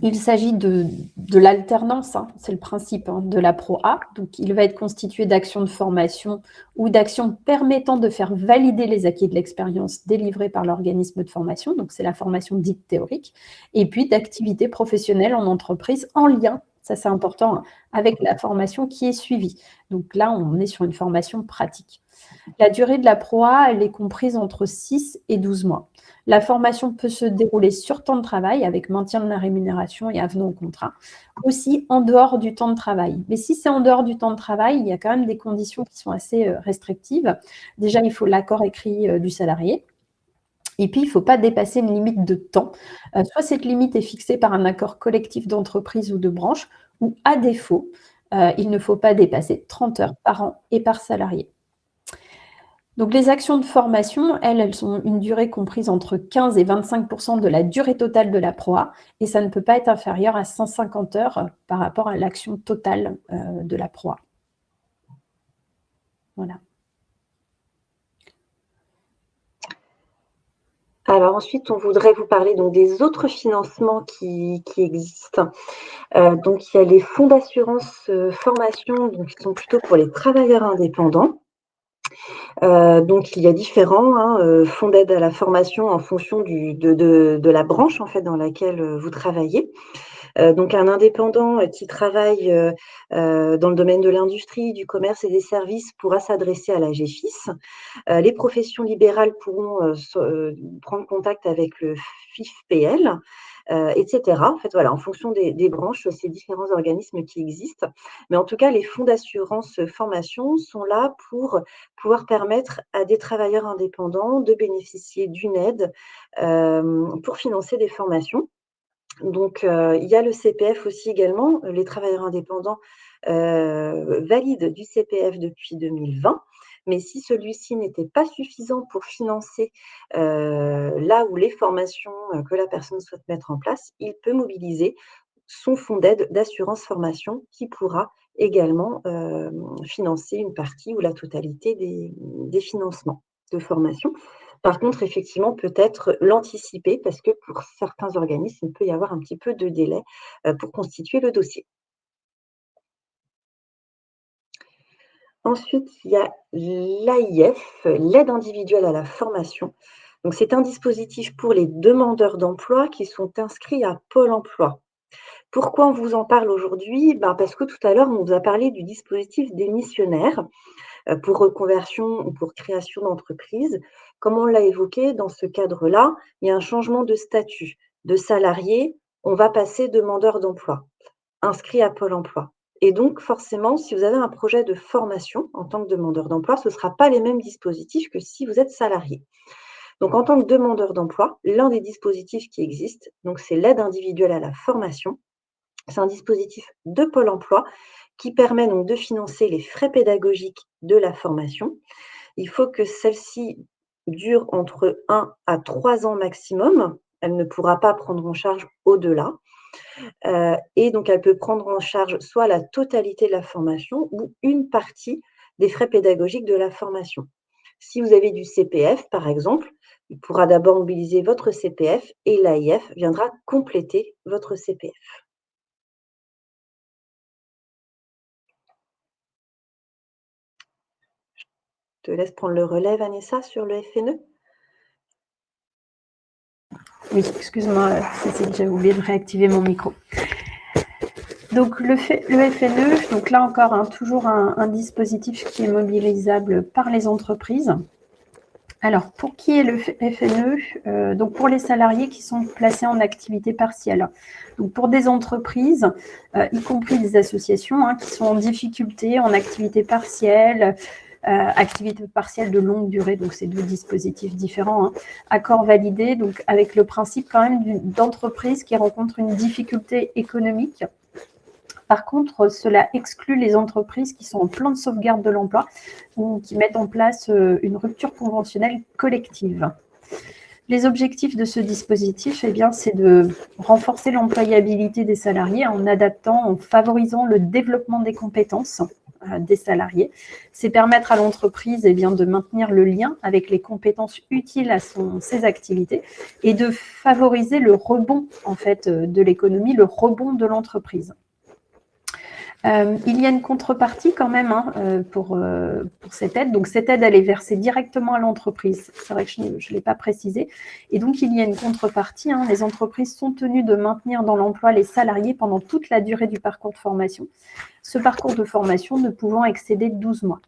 il s'agit de l'alternance, c'est le principe de la Pro-A. Donc, il va être constitué d'actions de formation ou d'actions permettant de faire valider les acquis de l'expérience délivrée par l'organisme de formation. Donc, c'est la formation dite théorique. Et puis, d'activités professionnelles en entreprise en lien, ça c'est important, avec la formation qui est suivie. Donc là, on est sur une formation pratique. La durée de la Pro-A, elle est comprise entre 6 et 12 mois. La formation peut se dérouler sur temps de travail avec maintien de la rémunération et avenant au contrat, aussi en dehors du temps de travail. Mais si c'est en dehors du temps de travail, il y a quand même des conditions qui sont assez restrictives. Déjà, il faut l'accord écrit du salarié. Et puis, il ne faut pas dépasser une limite de temps. Soit cette limite est fixée par un accord collectif d'entreprise ou de branche, ou à défaut, il ne faut pas dépasser 30 heures par an et par salarié. Donc les actions de formation, elles sont une durée comprise entre 15 et 25% de la durée totale de la proa, et ça ne peut pas être inférieur à 150 heures par rapport à l'action totale de la proa. Voilà. Alors ensuite, on voudrait vous parler donc des autres financements qui existent. Donc il y a les fonds d'assurance formation, donc qui sont plutôt pour les travailleurs indépendants. Donc il y a différents fonds d'aide à la formation en fonction de la branche en fait dans laquelle vous travaillez. Donc un indépendant qui travaille dans le domaine de l'industrie, du commerce et des services pourra s'adresser à la GEFIS. Les professions libérales pourront prendre contact avec le FIFPL, etc. En fait, voilà, en fonction des branches, ces différents organismes qui existent. Mais en tout cas, les fonds d'assurance formation sont là pour pouvoir permettre à des travailleurs indépendants de bénéficier d'une aide pour financer des formations. Donc, il y a le CPF aussi également. Les travailleurs indépendants valident du CPF depuis 2020. Mais si celui-ci n'était pas suffisant pour financer là où les formations que la personne souhaite mettre en place, il peut mobiliser son fonds d'aide d'assurance formation qui pourra également financer une partie ou la totalité des financements de formation. Par contre, effectivement, peut-être l'anticiper parce que pour certains organismes, il peut y avoir un petit peu de délai pour constituer le dossier. Ensuite, il y a l'AIF, l'aide individuelle à la formation. Donc, c'est un dispositif pour les demandeurs d'emploi qui sont inscrits à Pôle emploi. Pourquoi on vous en parle aujourd'hui? Parce que tout à l'heure, on vous a parlé du dispositif des missionnaires pour reconversion ou pour création d'entreprise. Comme on l'a évoqué, dans ce cadre-là, il y a un changement de statut. De salarié, on va passer demandeur d'emploi, inscrit à Pôle emploi. Et donc, forcément, si vous avez un projet de formation en tant que demandeur d'emploi, ce ne sera pas les mêmes dispositifs que si vous êtes salarié. Donc, en tant que demandeur d'emploi, l'un des dispositifs qui existent, donc c'est l'aide individuelle à la formation. C'est un dispositif de Pôle emploi qui permet donc de financer les frais pédagogiques de la formation. Il faut que celle-ci dure entre 1 à 3 ans maximum. Elle ne pourra pas prendre en charge au-delà. Et donc, elle peut prendre en charge soit la totalité de la formation ou une partie des frais pédagogiques de la formation. Si vous avez du CPF, par exemple, il pourra d'abord mobiliser votre CPF et l'AIF viendra compléter votre CPF. Je te laisse prendre le relais, Vanessa, sur le FNE. Oui, excuse-moi, Cécile, j'avais oublié de réactiver mon micro. Donc le FNE, donc là encore, toujours un dispositif qui est mobilisable par les entreprises. Alors, pour qui est le FNE? Donc pour les salariés qui sont placés en activité partielle. Donc pour des entreprises, y compris des associations qui sont en difficulté, en activité partielle de longue durée, donc c'est deux dispositifs différents, accord validé, donc avec le principe quand même d'entreprise qui rencontre une difficulté économique. Par contre, cela exclut les entreprises qui sont en plan de sauvegarde de l'emploi ou qui mettent en place une rupture conventionnelle collective. Les objectifs de ce dispositif, c'est de renforcer l'employabilité des salariés en adaptant, en favorisant le développement des compétences des salariés. C'est permettre à l'entreprise de maintenir le lien avec les compétences utiles à ses activités et de favoriser le rebond en fait, de l'économie, le rebond de l'entreprise. Il y a une contrepartie quand même pour cette aide. Donc, cette aide, elle est versée directement à l'entreprise. C'est vrai que je ne l'ai pas précisé. Et donc, il y a une contrepartie. Les entreprises sont tenues de maintenir dans l'emploi les salariés pendant toute la durée du parcours de formation. Ce parcours de formation ne pouvant excéder 12 mois.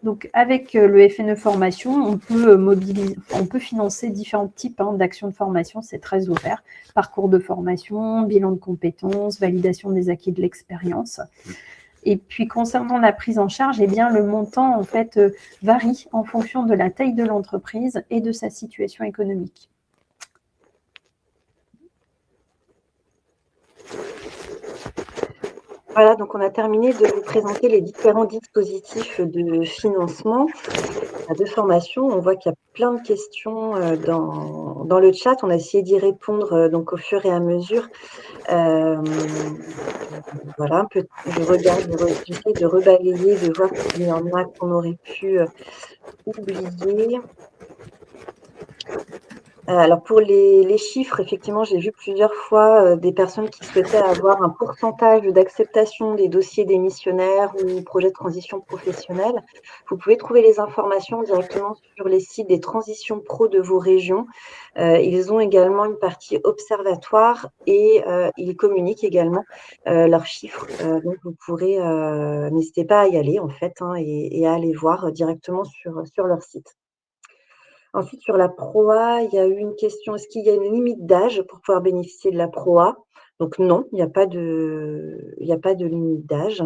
Donc, avec le FNE Formation, on peut financer différents types d'actions de formation. C'est très ouvert. Parcours de formation, bilan de compétences, validation des acquis de l'expérience. Et puis, concernant la prise en charge, eh bien, le montant, en fait, varie en fonction de la taille de l'entreprise et de sa situation économique. Voilà, donc on a terminé de vous présenter les différents dispositifs de financement de formation. On voit qu'il y a plein de questions dans le chat. On a essayé d'y répondre donc au fur et à mesure. Voilà, je regarde, j'essaie de rebalayer, de voir s'il y en a qu'on aurait pu oublier. Alors pour les chiffres, effectivement, j'ai vu plusieurs fois des personnes qui souhaitaient avoir un pourcentage d'acceptation des dossiers démissionnaires ou projets de transition professionnelle. Vous pouvez trouver les informations directement sur les sites des transitions pro de vos régions. Ils ont également une partie observatoire et ils communiquent également leurs chiffres. Donc vous pourrez, n'hésitez pas à y aller en fait et à aller voir directement sur leur site. Ensuite, sur la PROA, il y a eu une question, est-ce qu'il y a une limite d'âge pour pouvoir bénéficier de la PROA? Donc non, il n'y a pas de limite d'âge.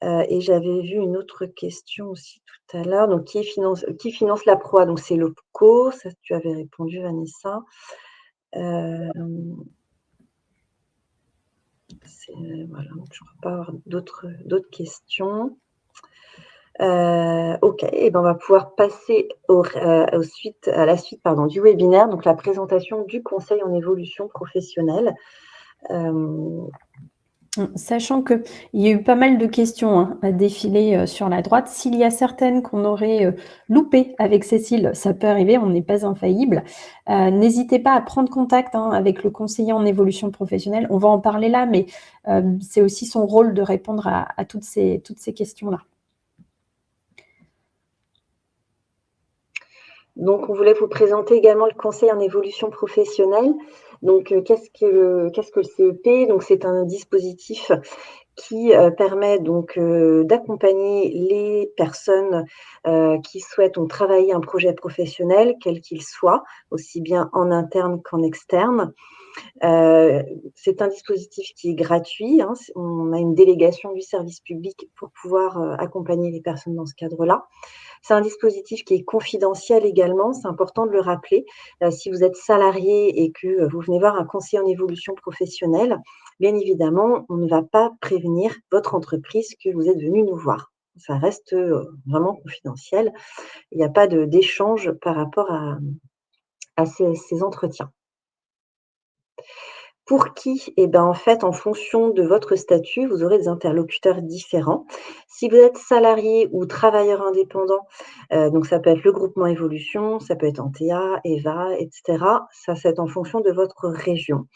Et j'avais vu une autre question aussi tout à l'heure. Donc, qui finance la PROA? Donc, c'est l'OPCO, ça tu avais répondu, Vanessa. Voilà, donc je ne crois pas avoir d'autres questions. OK, et ben on va pouvoir passer à la suite du webinaire, donc la présentation du conseil en évolution professionnelle. Sachant qu'il y a eu pas mal de questions à défiler sur la droite. S'il y a certaines qu'on aurait loupées avec Cécile, ça peut arriver, on n'est pas infaillible. N'hésitez pas à prendre contact avec le conseiller en évolution professionnelle. On va en parler là, mais c'est aussi son rôle de répondre à toutes ces questions-là. Donc, on voulait vous présenter également le conseil en évolution professionnelle. Donc, qu'est-ce que le CEP? Donc, c'est un dispositif qui permet donc d'accompagner les personnes qui souhaitent donc travailler un projet professionnel, quel qu'il soit, aussi bien en interne qu'en externe. C'est un dispositif qui est gratuit. On a une délégation du service public pour pouvoir accompagner les personnes dans ce cadre-là. C'est un dispositif qui est confidentiel également, c'est important de le rappeler. Si vous êtes salarié et que vous venez voir un conseiller en évolution professionnelle, bien évidemment, on ne va pas prévenir votre entreprise que vous êtes venu nous voir. Ça reste vraiment confidentiel. Il n'y a pas d'échange par rapport à ces entretiens. Pour qui? Eh ben, en fait, en fonction de votre statut, vous aurez des interlocuteurs différents. Si vous êtes salarié ou travailleur indépendant, donc ça peut être le groupement Évolution, ça peut être Antea, EVA, et cetera. Ça, c'est en fonction de votre région.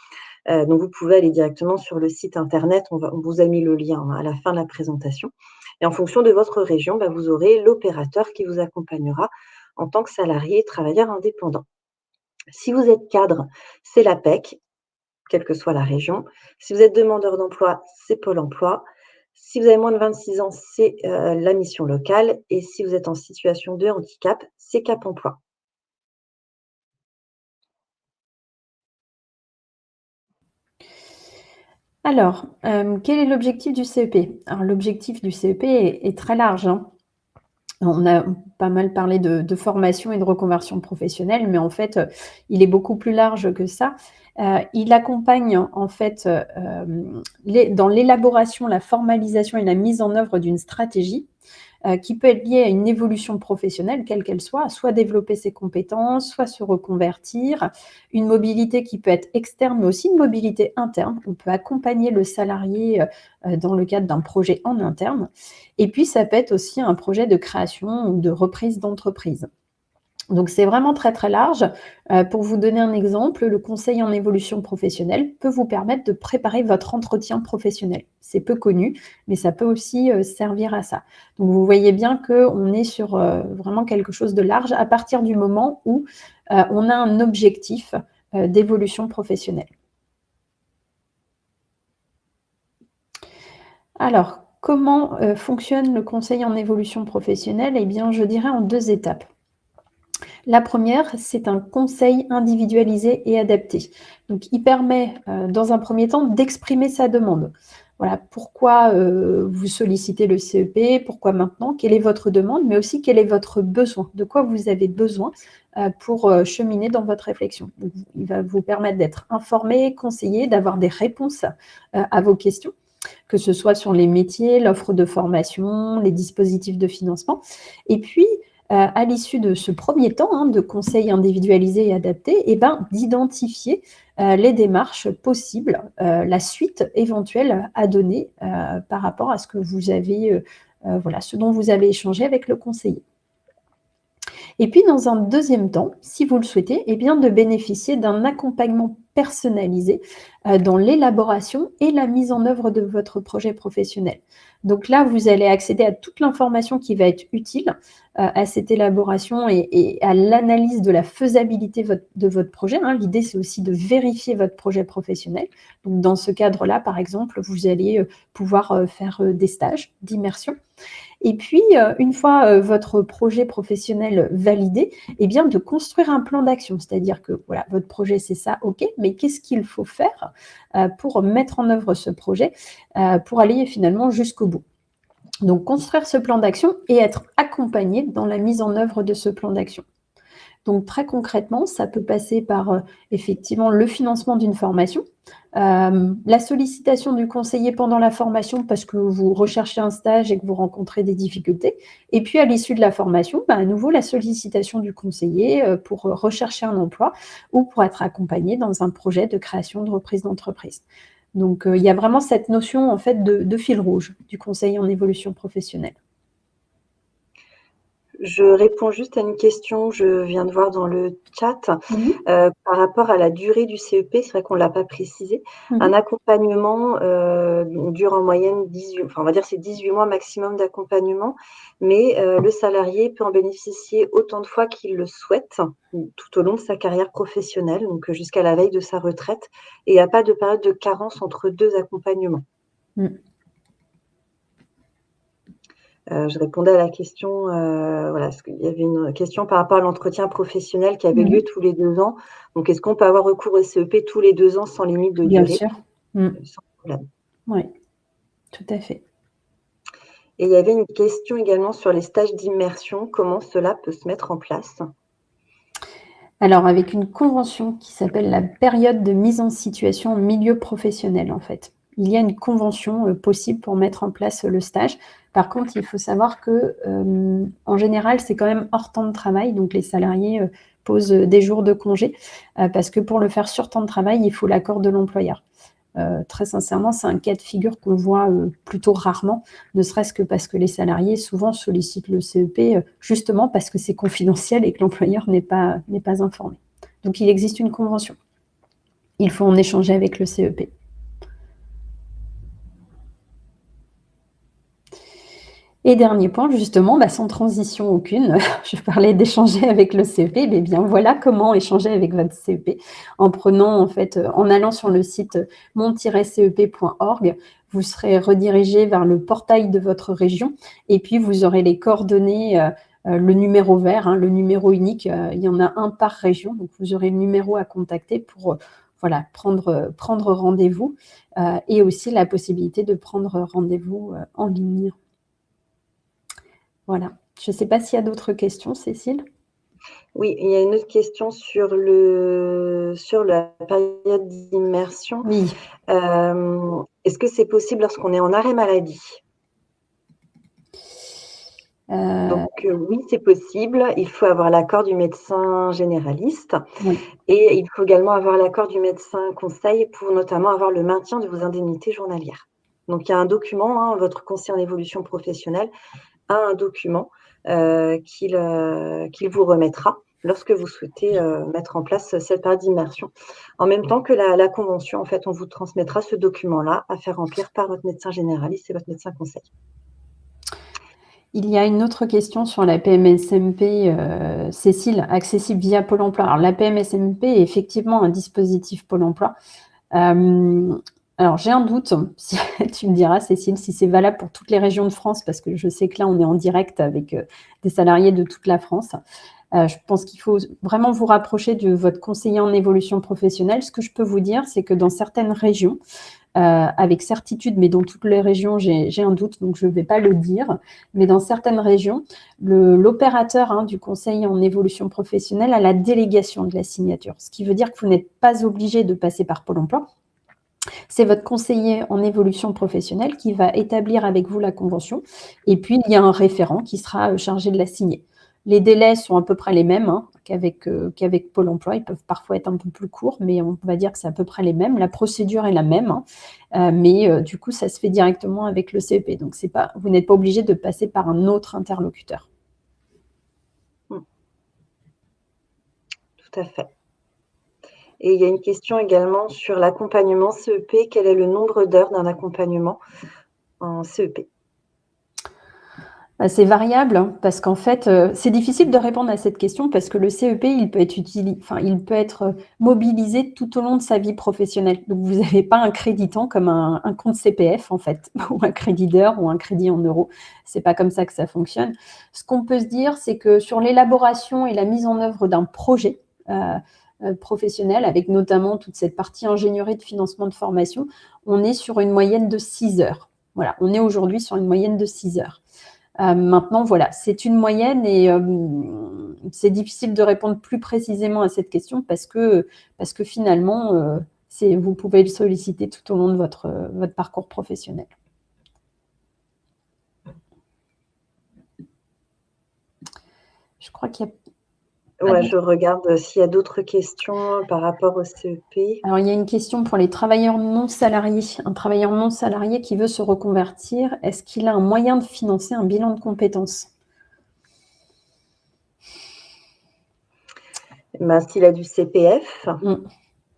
Donc vous pouvez aller directement sur le site internet, on vous a mis le lien à la fin de la présentation. Et en fonction de votre région, vous aurez l'opérateur qui vous accompagnera en tant que salarié et travailleur indépendant. Si vous êtes cadre, c'est l'APEC, quelle que soit la région. Si vous êtes demandeur d'emploi, c'est Pôle emploi. Si vous avez moins de 26 ans, c'est la mission locale. Et si vous êtes en situation de handicap, c'est Cap emploi. Alors, quel est l'objectif du CEP? Alors, l'objectif du CEP est très large. On a pas mal parlé de formation et de reconversion professionnelle, mais en fait, il est beaucoup plus large que ça. Il accompagne en fait dans l'élaboration, la formalisation et la mise en œuvre d'une stratégie qui peut être liée à une évolution professionnelle, quelle qu'elle soit développer ses compétences, soit se reconvertir, une mobilité qui peut être externe, mais aussi une mobilité interne. On peut accompagner le salarié dans le cadre d'un projet en interne. Et puis, ça peut être aussi un projet de création ou de reprise d'entreprise. Donc, c'est vraiment très, très large. Pour vous donner un exemple, le conseil en évolution professionnelle peut vous permettre de préparer votre entretien professionnel. C'est peu connu, mais ça peut aussi servir à ça. Donc, vous voyez bien qu'on est sur vraiment quelque chose de large à partir du moment où on a un objectif d'évolution professionnelle. Alors, comment fonctionne le conseil en évolution professionnelle? Eh bien, je dirais en 2 étapes. La première, c'est un conseil individualisé et adapté. Donc, il permet, dans un premier temps, d'exprimer sa demande. voilà, pourquoi vous sollicitez le CEP, pourquoi maintenant, quelle est votre demande, mais aussi quel est votre besoin, de quoi vous avez besoin pour cheminer dans votre réflexion. Donc, il va vous permettre d'être informé, conseillé, d'avoir des réponses à vos questions, que ce soit sur les métiers, l'offre de formation, les dispositifs de financement. Et puis, à l'issue de ce premier temps de conseils individualisés et adaptés, d'identifier les démarches possibles, la suite éventuelle à donner par rapport à ce que vous avez, ce dont vous avez échangé avec le conseiller. Et puis, dans un deuxième temps, si vous le souhaitez, de bénéficier d'un accompagnement personnalisé dans l'élaboration et la mise en œuvre de votre projet professionnel. Donc là, vous allez accéder à toute l'information qui va être utile à cette élaboration et à l'analyse de la faisabilité de votre projet. L'idée, c'est aussi de vérifier votre projet professionnel. Donc, dans ce cadre-là, par exemple, vous allez pouvoir faire des stages d'immersion. Et puis, une fois votre projet professionnel validé, de construire un plan d'action. C'est-à-dire que voilà, votre projet, c'est ça, OK, mais qu'est-ce qu'il faut faire pour mettre en œuvre ce projet, pour aller finalement jusqu'au bout. Donc, construire ce plan d'action et être accompagné dans la mise en œuvre de ce plan d'action. Donc, très concrètement, ça peut passer par effectivement le financement d'une formation, la sollicitation du conseiller pendant la formation parce que vous recherchez un stage et que vous rencontrez des difficultés. Et puis, à l'issue de la formation, à nouveau, la sollicitation du conseiller pour rechercher un emploi ou pour être accompagné dans un projet de création de reprise d'entreprise. Donc, il y a vraiment cette notion en fait de fil rouge du conseil en évolution professionnelle. Je réponds juste à une question, je viens de voir dans le chat, par rapport à la durée du CEP, c'est vrai qu'on ne l'a pas précisé. Un accompagnement dure en moyenne 18, on va dire c'est 18 mois maximum d'accompagnement, mais le salarié peut en bénéficier autant de fois qu'il le souhaite tout au long de sa carrière professionnelle, donc jusqu'à la veille de sa retraite, et il n'y a pas de période de carence entre deux accompagnements. Je répondais à la question, parce qu'il y avait une question par rapport à l'entretien professionnel qui avait lieu tous les 2 ans. Donc, est-ce qu'on peut avoir recours au CEP tous les 2 ans sans limite de durée? Bien sûr. Sans problème. Oui, tout à fait. Et il y avait une question également sur les stages d'immersion. Comment cela peut se mettre en place? Alors, avec une convention qui s'appelle la période de mise en situation en milieu professionnel, en fait. Il y a une convention possible pour mettre en place le stage. Par contre, il faut savoir que, en général, c'est quand même hors temps de travail. Donc, les salariés posent des jours de congé parce que pour le faire sur temps de travail, il faut l'accord de l'employeur. Très sincèrement, c'est un cas de figure qu'on voit plutôt rarement, ne serait-ce que parce que les salariés souvent sollicitent le CEP justement parce que c'est confidentiel et que l'employeur n'est pas informé. Donc, il existe une convention. Il faut en échanger avec le CEP. Et dernier point, justement, sans transition aucune, je parlais d'échanger avec le CEP, mais bien voilà comment échanger avec votre CEP en prenant, en fait, en allant sur le site mon-cep.org, vous serez redirigé vers le portail de votre région et puis vous aurez les coordonnées, le numéro vert, le numéro unique, il y en a un par région, donc vous aurez le numéro à contacter pour prendre rendez-vous et aussi la possibilité de prendre rendez-vous en ligne. Voilà. Je ne sais pas s'il y a d'autres questions, Cécile? Oui, il y a une autre question sur la période d'immersion. Oui. Est-ce que c'est possible lorsqu'on est en arrêt maladie? Donc oui, c'est possible. Il faut avoir l'accord du médecin généraliste et il faut également avoir l'accord du médecin conseil pour notamment avoir le maintien de vos indemnités journalières. Donc il y a un document, votre conseiller en évolution professionnelle a un document qu'il vous remettra lorsque vous souhaitez mettre en place cette période d'immersion. En même temps que la convention, en fait, on vous transmettra ce document-là à faire remplir par votre médecin généraliste et votre médecin conseil. Il y a une autre question sur la PMSMP, Cécile, accessible via Pôle emploi. Alors, la PMSMP est effectivement un dispositif Pôle emploi. Alors, j'ai un doute, si tu me diras, Cécile, si c'est valable pour toutes les régions de France, parce que je sais que là, on est en direct avec des salariés de toute la France. Je pense qu'il faut vraiment vous rapprocher de votre conseiller en évolution professionnelle. Ce que je peux vous dire, c'est que dans certaines régions, avec certitude, mais dans toutes les régions, j'ai un doute, donc je ne vais pas le dire. Mais dans certaines régions, l'opérateur du conseil en évolution professionnelle a la délégation de la signature, ce qui veut dire que vous n'êtes pas obligé de passer par Pôle emploi. C'est votre conseiller en évolution professionnelle qui va établir avec vous la convention. Et puis, il y a un référent qui sera chargé de la signer. Les délais sont à peu près les mêmes qu'avec Pôle emploi. Ils peuvent parfois être un peu plus courts, mais on va dire que c'est à peu près les mêmes. La procédure est la même, mais du coup, ça se fait directement avec le CEP. Donc, vous n'êtes pas obligé de passer par un autre interlocuteur. Tout à fait. Et il y a une question également sur l'accompagnement CEP. Quel est le nombre d'heures d'un accompagnement en CEP? C'est variable parce qu'en fait, c'est difficile de répondre à cette question parce que le CEP, il peut être mobilisé tout au long de sa vie professionnelle. Donc, vous n'avez pas un créditant comme un compte CPF, en fait, ou un crédit d'heure ou un crédit en euros. C'est pas comme ça que ça fonctionne. Ce qu'on peut se dire, c'est que sur l'élaboration et la mise en œuvre d'un projet professionnel, avec notamment toute cette partie ingénierie de financement de formation, on est sur une moyenne de 6 heures. Voilà, on est aujourd'hui sur une moyenne de 6 heures. Maintenant, voilà, c'est une moyenne et c'est difficile de répondre plus précisément à cette question parce que finalement, vous pouvez le solliciter tout au long de votre parcours professionnel. Je crois qu'il y a... Ouais, je regarde s'il y a d'autres questions par rapport au CEP. Alors, il y a une question pour les travailleurs non salariés. Un travailleur non salarié qui veut se reconvertir, est-ce qu'il a un moyen de financer un bilan de compétences? S'il a du CPF,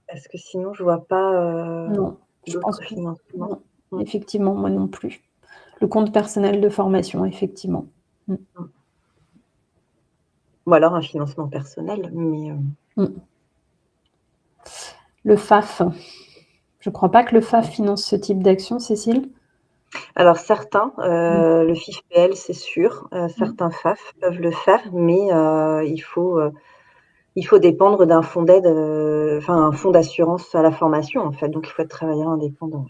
parce que sinon, je ne vois pas non, je pense d'autres financements. Non. Effectivement, moi non plus. Le compte personnel de formation, effectivement. Ou alors un financement personnel, mais... Le FAF. Je ne crois pas que le FAF finance ce type d'action, Cécile. Alors certains, le FIFPL, c'est sûr, certains FAF peuvent le faire, mais il faut dépendre d'un fonds d'aide, un fonds d'assurance à la formation, en fait. Donc, il faut être travailleur indépendant.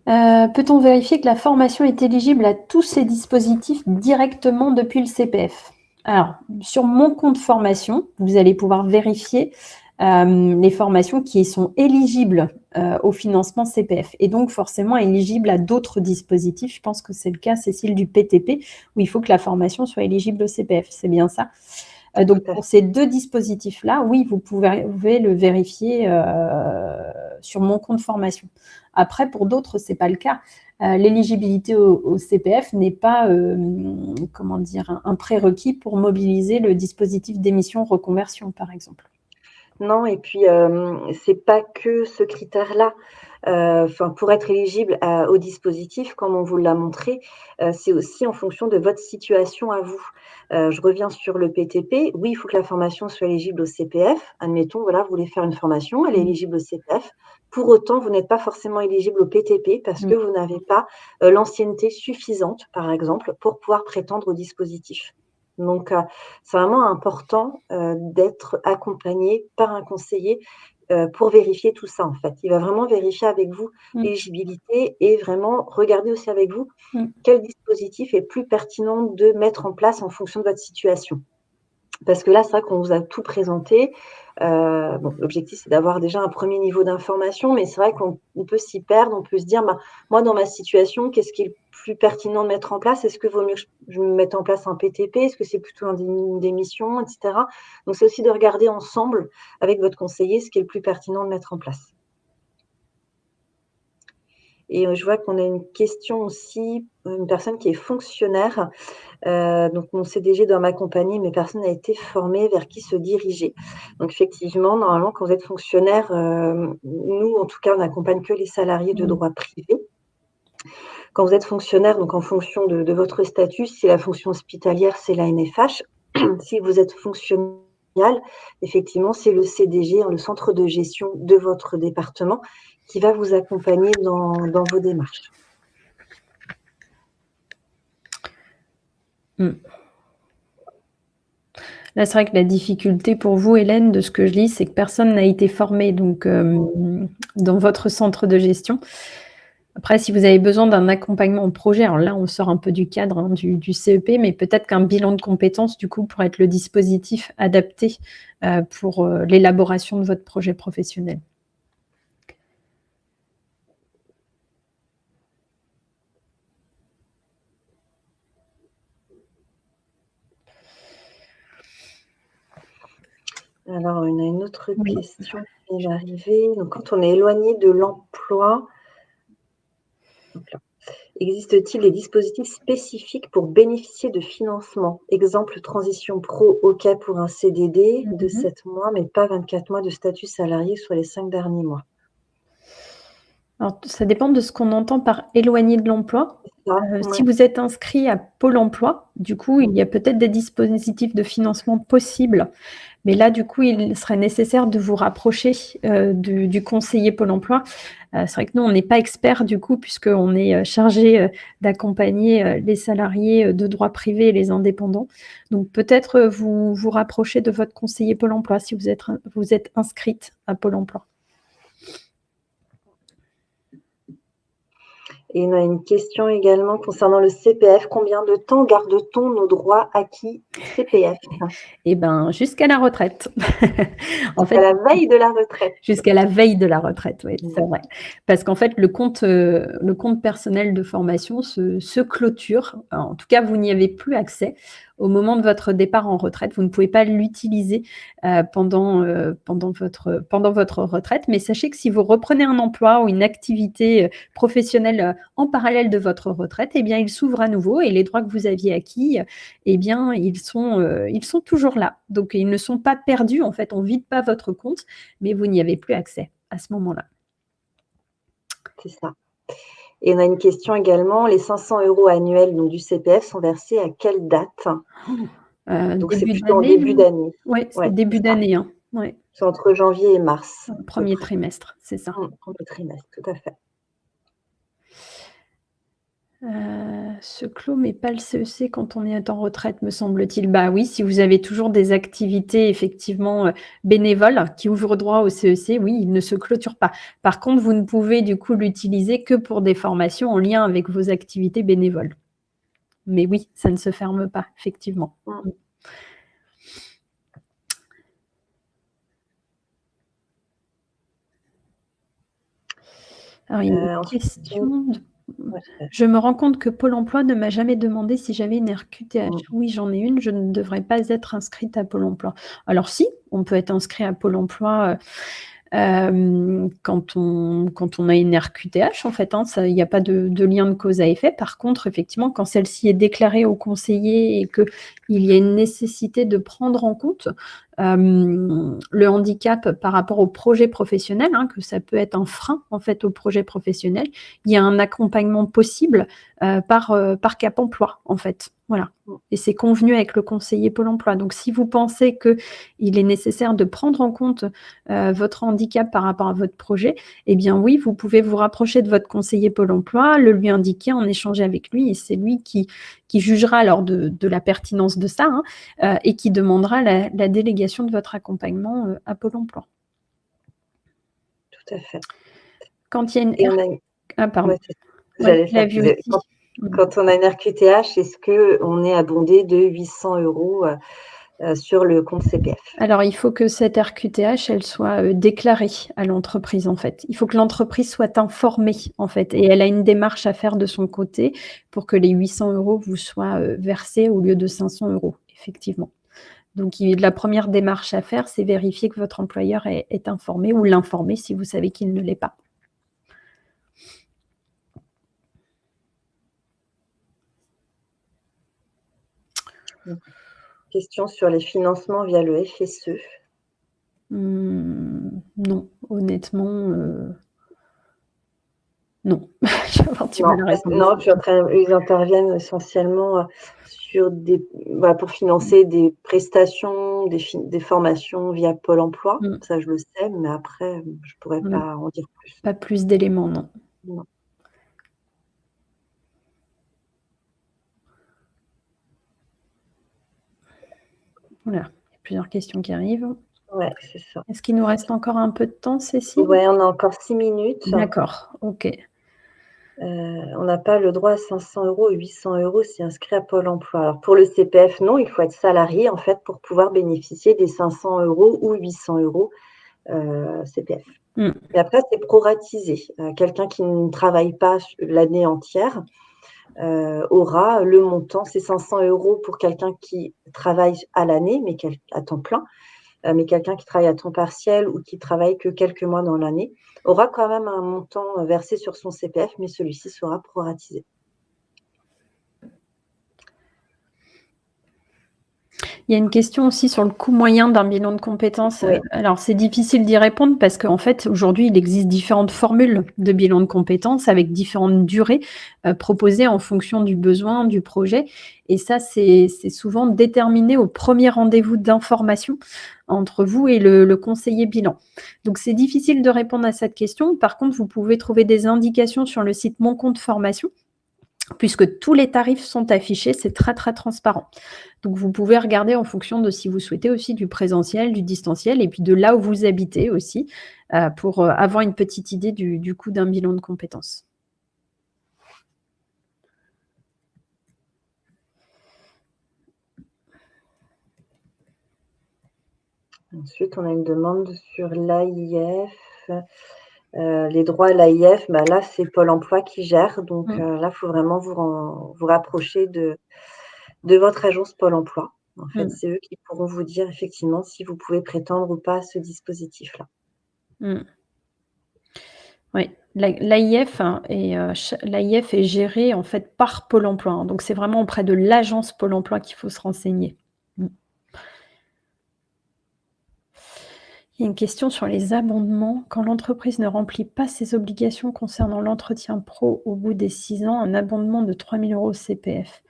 Peut-on vérifier que la formation est éligible à tous ces dispositifs directement depuis le CPF? Alors, sur mon compte formation, vous allez pouvoir vérifier les formations qui sont éligibles au financement CPF et donc forcément éligibles à d'autres dispositifs. Je pense que c'est le cas, Cécile, du PTP, où il faut que la formation soit éligible au CPF. C'est bien ça? Donc, pour ces deux dispositifs-là, oui, vous pouvez le vérifier sur mon compte formation. Après, pour d'autres, ce n'est pas le cas. L'éligibilité au CPF n'est pas un prérequis pour mobiliser le dispositif d'émission reconversion, par exemple. Non, et puis, ce n'est pas que ce critère-là. Pour être éligible au dispositif, comme on vous l'a montré, c'est aussi en fonction de votre situation à vous. Je reviens sur le PTP. Oui, il faut que la formation soit éligible au CPF. Admettons, voilà, vous voulez faire une formation, elle est éligible au CPF. Pour autant, vous n'êtes pas forcément éligible au PTP parce que vous n'avez pas l'ancienneté suffisante, par exemple, pour pouvoir prétendre au dispositif. Donc, c'est vraiment important d'être accompagné par un conseiller pour vérifier tout ça, en fait. Il va vraiment vérifier avec vous l'éligibilité et vraiment regarder aussi avec vous quel dispositif est plus pertinent de mettre en place en fonction de votre situation. Parce que là, c'est vrai qu'on vous a tout présenté. L'objectif, c'est d'avoir déjà un premier niveau d'information, mais c'est vrai qu'on peut s'y perdre. On peut se dire, moi, dans ma situation, qu'est-ce qui est le plus pertinent de mettre en place? Est-ce que vaut mieux que je mette en place un PTP? Est-ce que c'est plutôt une démission, etc. Donc, c'est aussi de regarder ensemble avec votre conseiller ce qui est le plus pertinent de mettre en place. Et je vois qu'on a une question aussi, une personne qui est fonctionnaire. Donc, mon CDG doit m'accompagner, mais personne n'a été formé vers qui se diriger. Donc, effectivement, normalement, quand vous êtes fonctionnaire, nous, en tout cas, on n'accompagne que les salariés de droit privé. Quand vous êtes fonctionnaire, donc en fonction de votre statut, si la fonction hospitalière, c'est la NFH. Si vous êtes fonctionnaire, effectivement, c'est le CDG, le centre de gestion de votre département, qui va vous accompagner dans vos démarches. Là, c'est vrai que la difficulté pour vous, Hélène, de ce que je lis, c'est que personne n'a été formé donc, dans votre centre de gestion. Après, si vous avez besoin d'un accompagnement en projet, alors là, on sort un peu du cadre, hein, du CEP, mais peut-être qu'un bilan de compétences, du coup, pourrait être le dispositif adapté pour l'élaboration de votre projet professionnel. Alors, on a une autre Oui. question qui vient d'arriver. Donc, quand on est éloigné de l'emploi, existe-t-il des dispositifs spécifiques pour bénéficier de financement? Exemple, transition pro, OK pour un CDD de 7 mois, mais pas 24 mois de statut salarié sur les 5 derniers mois. Alors, ça dépend de ce qu'on entend par éloigné de l'emploi. Ça, Si ouais. vous êtes inscrit à Pôle emploi, du coup, il y a peut-être des dispositifs de financement possibles. Mais là, du coup, il serait nécessaire de vous rapprocher du conseiller Pôle emploi. C'est vrai que nous, on n'est pas experts, du coup, puisqu'on est chargé d'accompagner les salariés de droit privé et les indépendants. Donc, peut-être vous vous rapprochez de votre conseiller Pôle emploi si vous êtes inscrite à Pôle emploi. Et on a une question également concernant le CPF. Combien de temps garde-t-on nos droits acquis CPF? Eh bien, jusqu'à la retraite. En fait, À la veille de la retraite. jusqu'à la veille de la retraite, oui, c'est vrai. Parce qu'en fait, le compte personnel de formation se clôture. En tout cas, vous n'y avez plus accès au moment de votre départ en retraite. Vous ne pouvez pas l'utiliser pendant votre retraite. Mais sachez que si vous reprenez un emploi ou une activité professionnelle en parallèle de votre retraite, eh bien, il s'ouvre à nouveau et les droits que vous aviez acquis, eh bien, ils sont toujours là. Donc, ils ne sont pas perdus. En fait, on ne vide pas votre compte, mais vous n'y avez plus accès à ce moment-là. C'est ça. Et on a une question également. Les 500 € annuels donc, du CPF sont versés à quelle date? Donc, c'est Début plutôt en d'année, début d'année. ouais, c'est Ouais, début c'est ça. d'année, hein. Ouais, C'est entre janvier et mars, à peu premier près. trimestre, c'est ça. Premier trimestre, tout à fait. Se clôt, mais pas le CEC quand on est en retraite, me semble-t-il. Bah oui, si vous avez toujours des activités effectivement bénévoles qui ouvrent droit au CEC, oui, il ne se clôture pas. Par contre, vous ne pouvez du coup l'utiliser que pour des formations en lien avec vos activités bénévoles. Mais oui, ça ne se ferme pas, effectivement. Alors, il y a une question. Je me rends compte que Pôle emploi ne m'a jamais demandé si j'avais une RQTH. Oui, j'en ai une, je ne devrais pas être inscrite à Pôle emploi. Alors si, on peut être inscrit à Pôle emploi quand on a une RQTH, en fait, hein, il n'y a pas de lien de cause à effet. Par contre, effectivement, quand celle-ci est déclarée au conseiller et qu'il y a une nécessité de prendre en compte le handicap par rapport au projet professionnel, hein, que ça peut être un frein en fait au projet professionnel, il y a un accompagnement possible par Cap Emploi, en fait. Voilà. Et c'est convenu avec le conseiller Pôle emploi. Donc, si vous pensez qu'il est nécessaire de prendre en compte votre handicap par rapport à votre projet, eh bien oui, vous pouvez vous rapprocher de votre conseiller Pôle emploi, le lui indiquer, en échanger avec lui, et c'est lui qui jugera alors de la pertinence de ça, hein, et qui demandera la délégation de votre accompagnement à Pôle emploi. Tout à fait. Quand il y a une pardon. Ouais, la vue aussi. Quand on a une RQTH, est-ce qu'on est abondé de 800 € sur le compte CPF? Alors, il faut que cette RQTH, elle soit déclarée à l'entreprise, en fait. Il faut que l'entreprise soit informée, en fait, et elle a une démarche à faire de son côté pour que les 800 € vous soient versés au lieu de 500 €, effectivement. Donc, la première démarche à faire, c'est vérifier que votre employeur est informé ou l'informer si vous savez qu'il ne l'est pas. Question sur les financements via le FSE. Non, honnêtement, non. Je vais avoir du mal à répondre. Non, ils interviennent essentiellement sur pour financer des prestations, des formations via Pôle emploi. Ça, je le sais, mais après, je ne pourrais pas en dire plus. Pas plus d'éléments, non. Non. Voilà. plusieurs questions qui arrivent. Ouais, c'est ça. Est-ce qu'il nous reste encore un peu de temps, Cécile? Ouais, on a encore 6 minutes. D'accord, OK. On n'a pas le droit à 500 € ou 800 € si inscrit à Pôle emploi. Alors pour le CPF, non, il faut être salarié en fait pour pouvoir bénéficier des 500 € ou 800 € CPF. Mmh. Et après, c'est proratisé. Quelqu'un qui ne travaille pas l'année entière aura le montant, c'est 500 € pour quelqu'un qui travaille à l'année, mais à temps plein. Mais quelqu'un qui travaille à temps partiel ou qui travaille que quelques mois dans l'année aura quand même un montant versé sur son CPF, mais celui-ci sera proratisé. Il y a une question aussi sur le coût moyen d'un bilan de compétences. Oui. Alors, c'est difficile d'y répondre parce qu'en fait, aujourd'hui, il existe différentes formules de bilan de compétences avec différentes durées proposées en fonction du besoin, du projet. Et ça, c'est souvent déterminé au premier rendez-vous d'information entre vous et le conseiller bilan. Donc, c'est difficile de répondre à cette question. Par contre, vous pouvez trouver des indications sur le site Mon Compte Formation, puisque tous les tarifs sont affichés, c'est très, très transparent. Donc, vous pouvez regarder en fonction de si vous souhaitez aussi du présentiel, du distanciel, et puis de là où vous habitez aussi, pour avoir une petite idée du coût d'un bilan de compétences. Ensuite, on a une demande sur l'AIF. Les droits à l'AIF, là, c'est Pôle emploi qui gère. Donc là, il faut vraiment vous rapprocher de votre agence Pôle emploi. En fait, c'est eux qui pourront vous dire effectivement si vous pouvez prétendre ou pas à ce dispositif-là. Oui, l'AIF est géré en fait par Pôle emploi, hein, donc c'est vraiment auprès de l'agence Pôle emploi qu'il faut se renseigner. Il y a une question sur les abondements. Quand l'entreprise ne remplit pas ses obligations concernant l'entretien pro au bout des 6 ans, un abondement de 3 000 € CPF.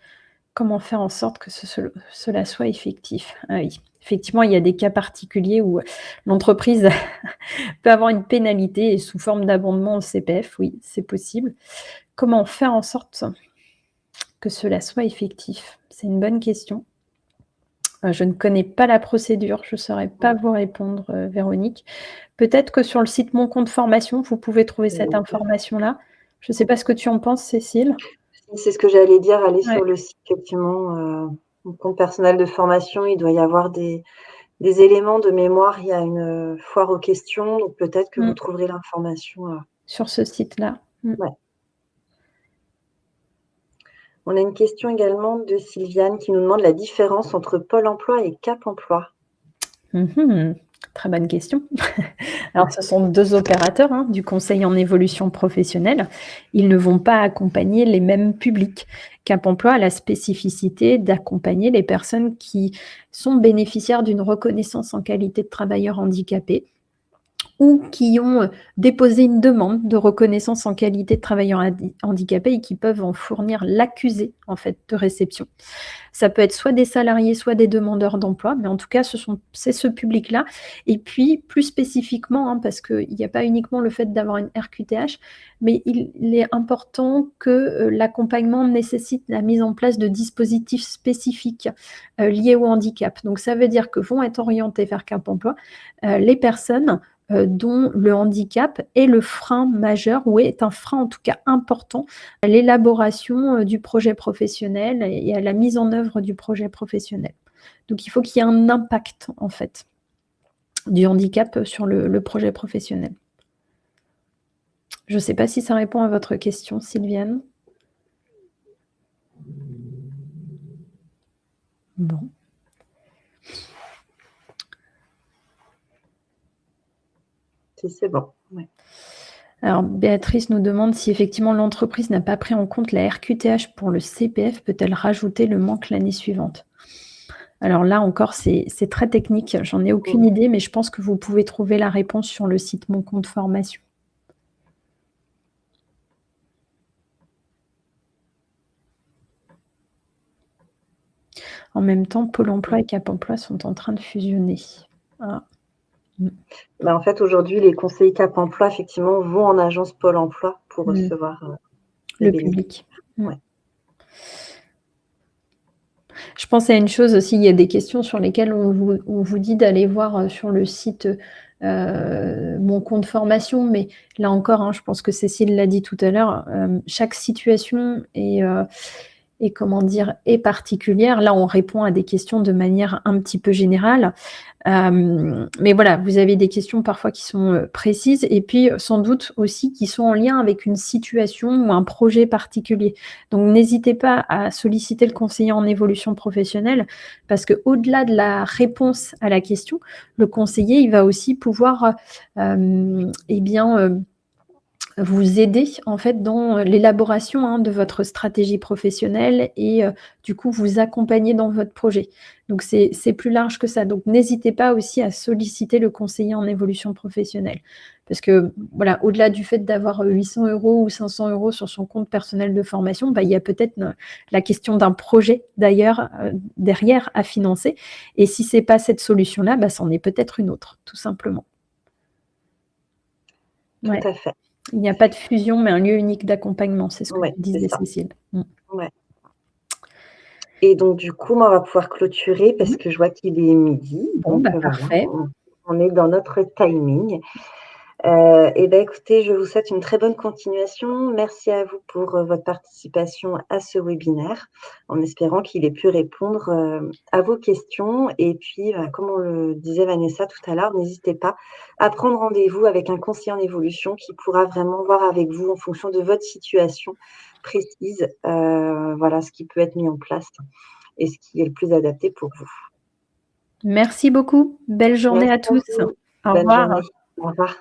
Comment faire en sorte que cela soit effectif? Ah oui, effectivement, il y a des cas particuliers où l'entreprise peut avoir une pénalité sous forme d'abondement au CPF. Oui, c'est possible. Comment faire en sorte que cela soit effectif? C'est une bonne question. Je ne connais pas la procédure, je ne saurais pas vous répondre, Véronique. Peut-être que sur le site Mon Compte Formation, vous pouvez trouver cette information-là. Je ne sais pas ce que tu en penses, Cécile? C'est ce que j'allais dire, aller Ouais. sur le site, effectivement, Mon Compte personnel de formation, il doit y avoir des éléments de mémoire. Il y a une foire aux questions, donc peut-être que vous trouverez l'information. Sur ce site-là. Ouais. On a une question également de Sylviane qui nous demande la différence entre Pôle emploi et Cap emploi. Très bonne question. Alors, ce sont 2 opérateurs du conseil en évolution professionnelle. Ils ne vont pas accompagner les mêmes publics. Cap emploi a la spécificité d'accompagner les personnes qui sont bénéficiaires d'une reconnaissance en qualité de travailleur handicapé ou qui ont déposé une demande de reconnaissance en qualité de travailleur handicapé et qui peuvent en fournir l'accusé en fait de réception. Ça peut être soit des salariés, soit des demandeurs d'emploi, mais en tout cas, c'est ce public-là. Et puis, plus spécifiquement, parce qu'il n'y a pas uniquement le fait d'avoir une RQTH, mais il est important que l'accompagnement nécessite la mise en place de dispositifs spécifiques liés au handicap. Donc, ça veut dire que vont être orientés vers Cap emploi les personnes dont le handicap est le frein majeur ou est un frein en tout cas important à l'élaboration du projet professionnel et à la mise en œuvre du projet professionnel. Donc il faut qu'il y ait un impact en fait du handicap sur le projet professionnel. Je ne sais pas si ça répond à votre question, Sylviane. Bon. C'est bon. Ouais. Alors, Béatrice nous demande si effectivement l'entreprise n'a pas pris en compte la RQTH pour le CPF, peut-elle rajouter le manque l'année suivante? Alors là encore, c'est très technique, j'en ai aucune idée, mais je pense que vous pouvez trouver la réponse sur le site Mon Compte Formation. En même temps, Pôle emploi et Cap emploi sont en train de fusionner. Ah. En fait, aujourd'hui, les conseillers Cap emploi, effectivement, vont en agence Pôle emploi pour recevoir le public. Ouais. Je pense à une chose aussi, il y a des questions sur lesquelles on vous dit d'aller voir, sur le site, Mon compte formation, mais là encore, hein, je pense que Cécile l'a dit tout à l'heure, chaque situation est comment dire? Est particulière. Là, on répond à des questions de manière un petit peu générale. Mais voilà, vous avez des questions parfois qui sont, précises et puis, sans doute aussi qui sont en lien avec une situation ou un projet particulier. Donc n'hésitez pas à solliciter le conseiller en évolution professionnelle parce qu'au-delà de la réponse à la question, le conseiller, il va aussi pouvoir, et bien, vous aider en fait dans l'élaboration, hein, de votre stratégie professionnelle et du coup vous accompagner dans votre projet. Donc c'est plus large que ça. Donc n'hésitez pas aussi à solliciter le conseiller en évolution professionnelle. Parce que voilà, au-delà du fait d'avoir 800 € ou 500 € sur son compte personnel de formation, bah, il y a peut-être la question d'un projet d'ailleurs derrière à financer. Et si c'est pas cette solution-là, bah, c'en est peut-être une autre, tout simplement. Tout Ouais. à fait. Il n'y a pas de fusion, mais un lieu unique d'accompagnement, c'est ce que Ouais, c'est disait ça. Cécile. Mmh. Ouais. Et donc du coup, on va pouvoir clôturer parce Mmh. que je vois qu'il est midi. Bon, Donc bah, voilà, parfait. on est dans notre timing. Et bah, écoutez, je vous souhaite une très bonne continuation. Merci à vous pour, votre participation à ce webinaire, en espérant qu'il ait pu répondre, à vos questions et puis, comme on le disait Vanessa tout à l'heure, n'hésitez pas à prendre rendez-vous avec un conseiller en évolution qui pourra vraiment voir avec vous en fonction de votre situation précise, voilà ce qui peut être mis en place et ce qui est le plus adapté pour vous. Merci beaucoup. Belle journée Merci à à tous. vous. Au Bonne revoir. journée. Au revoir.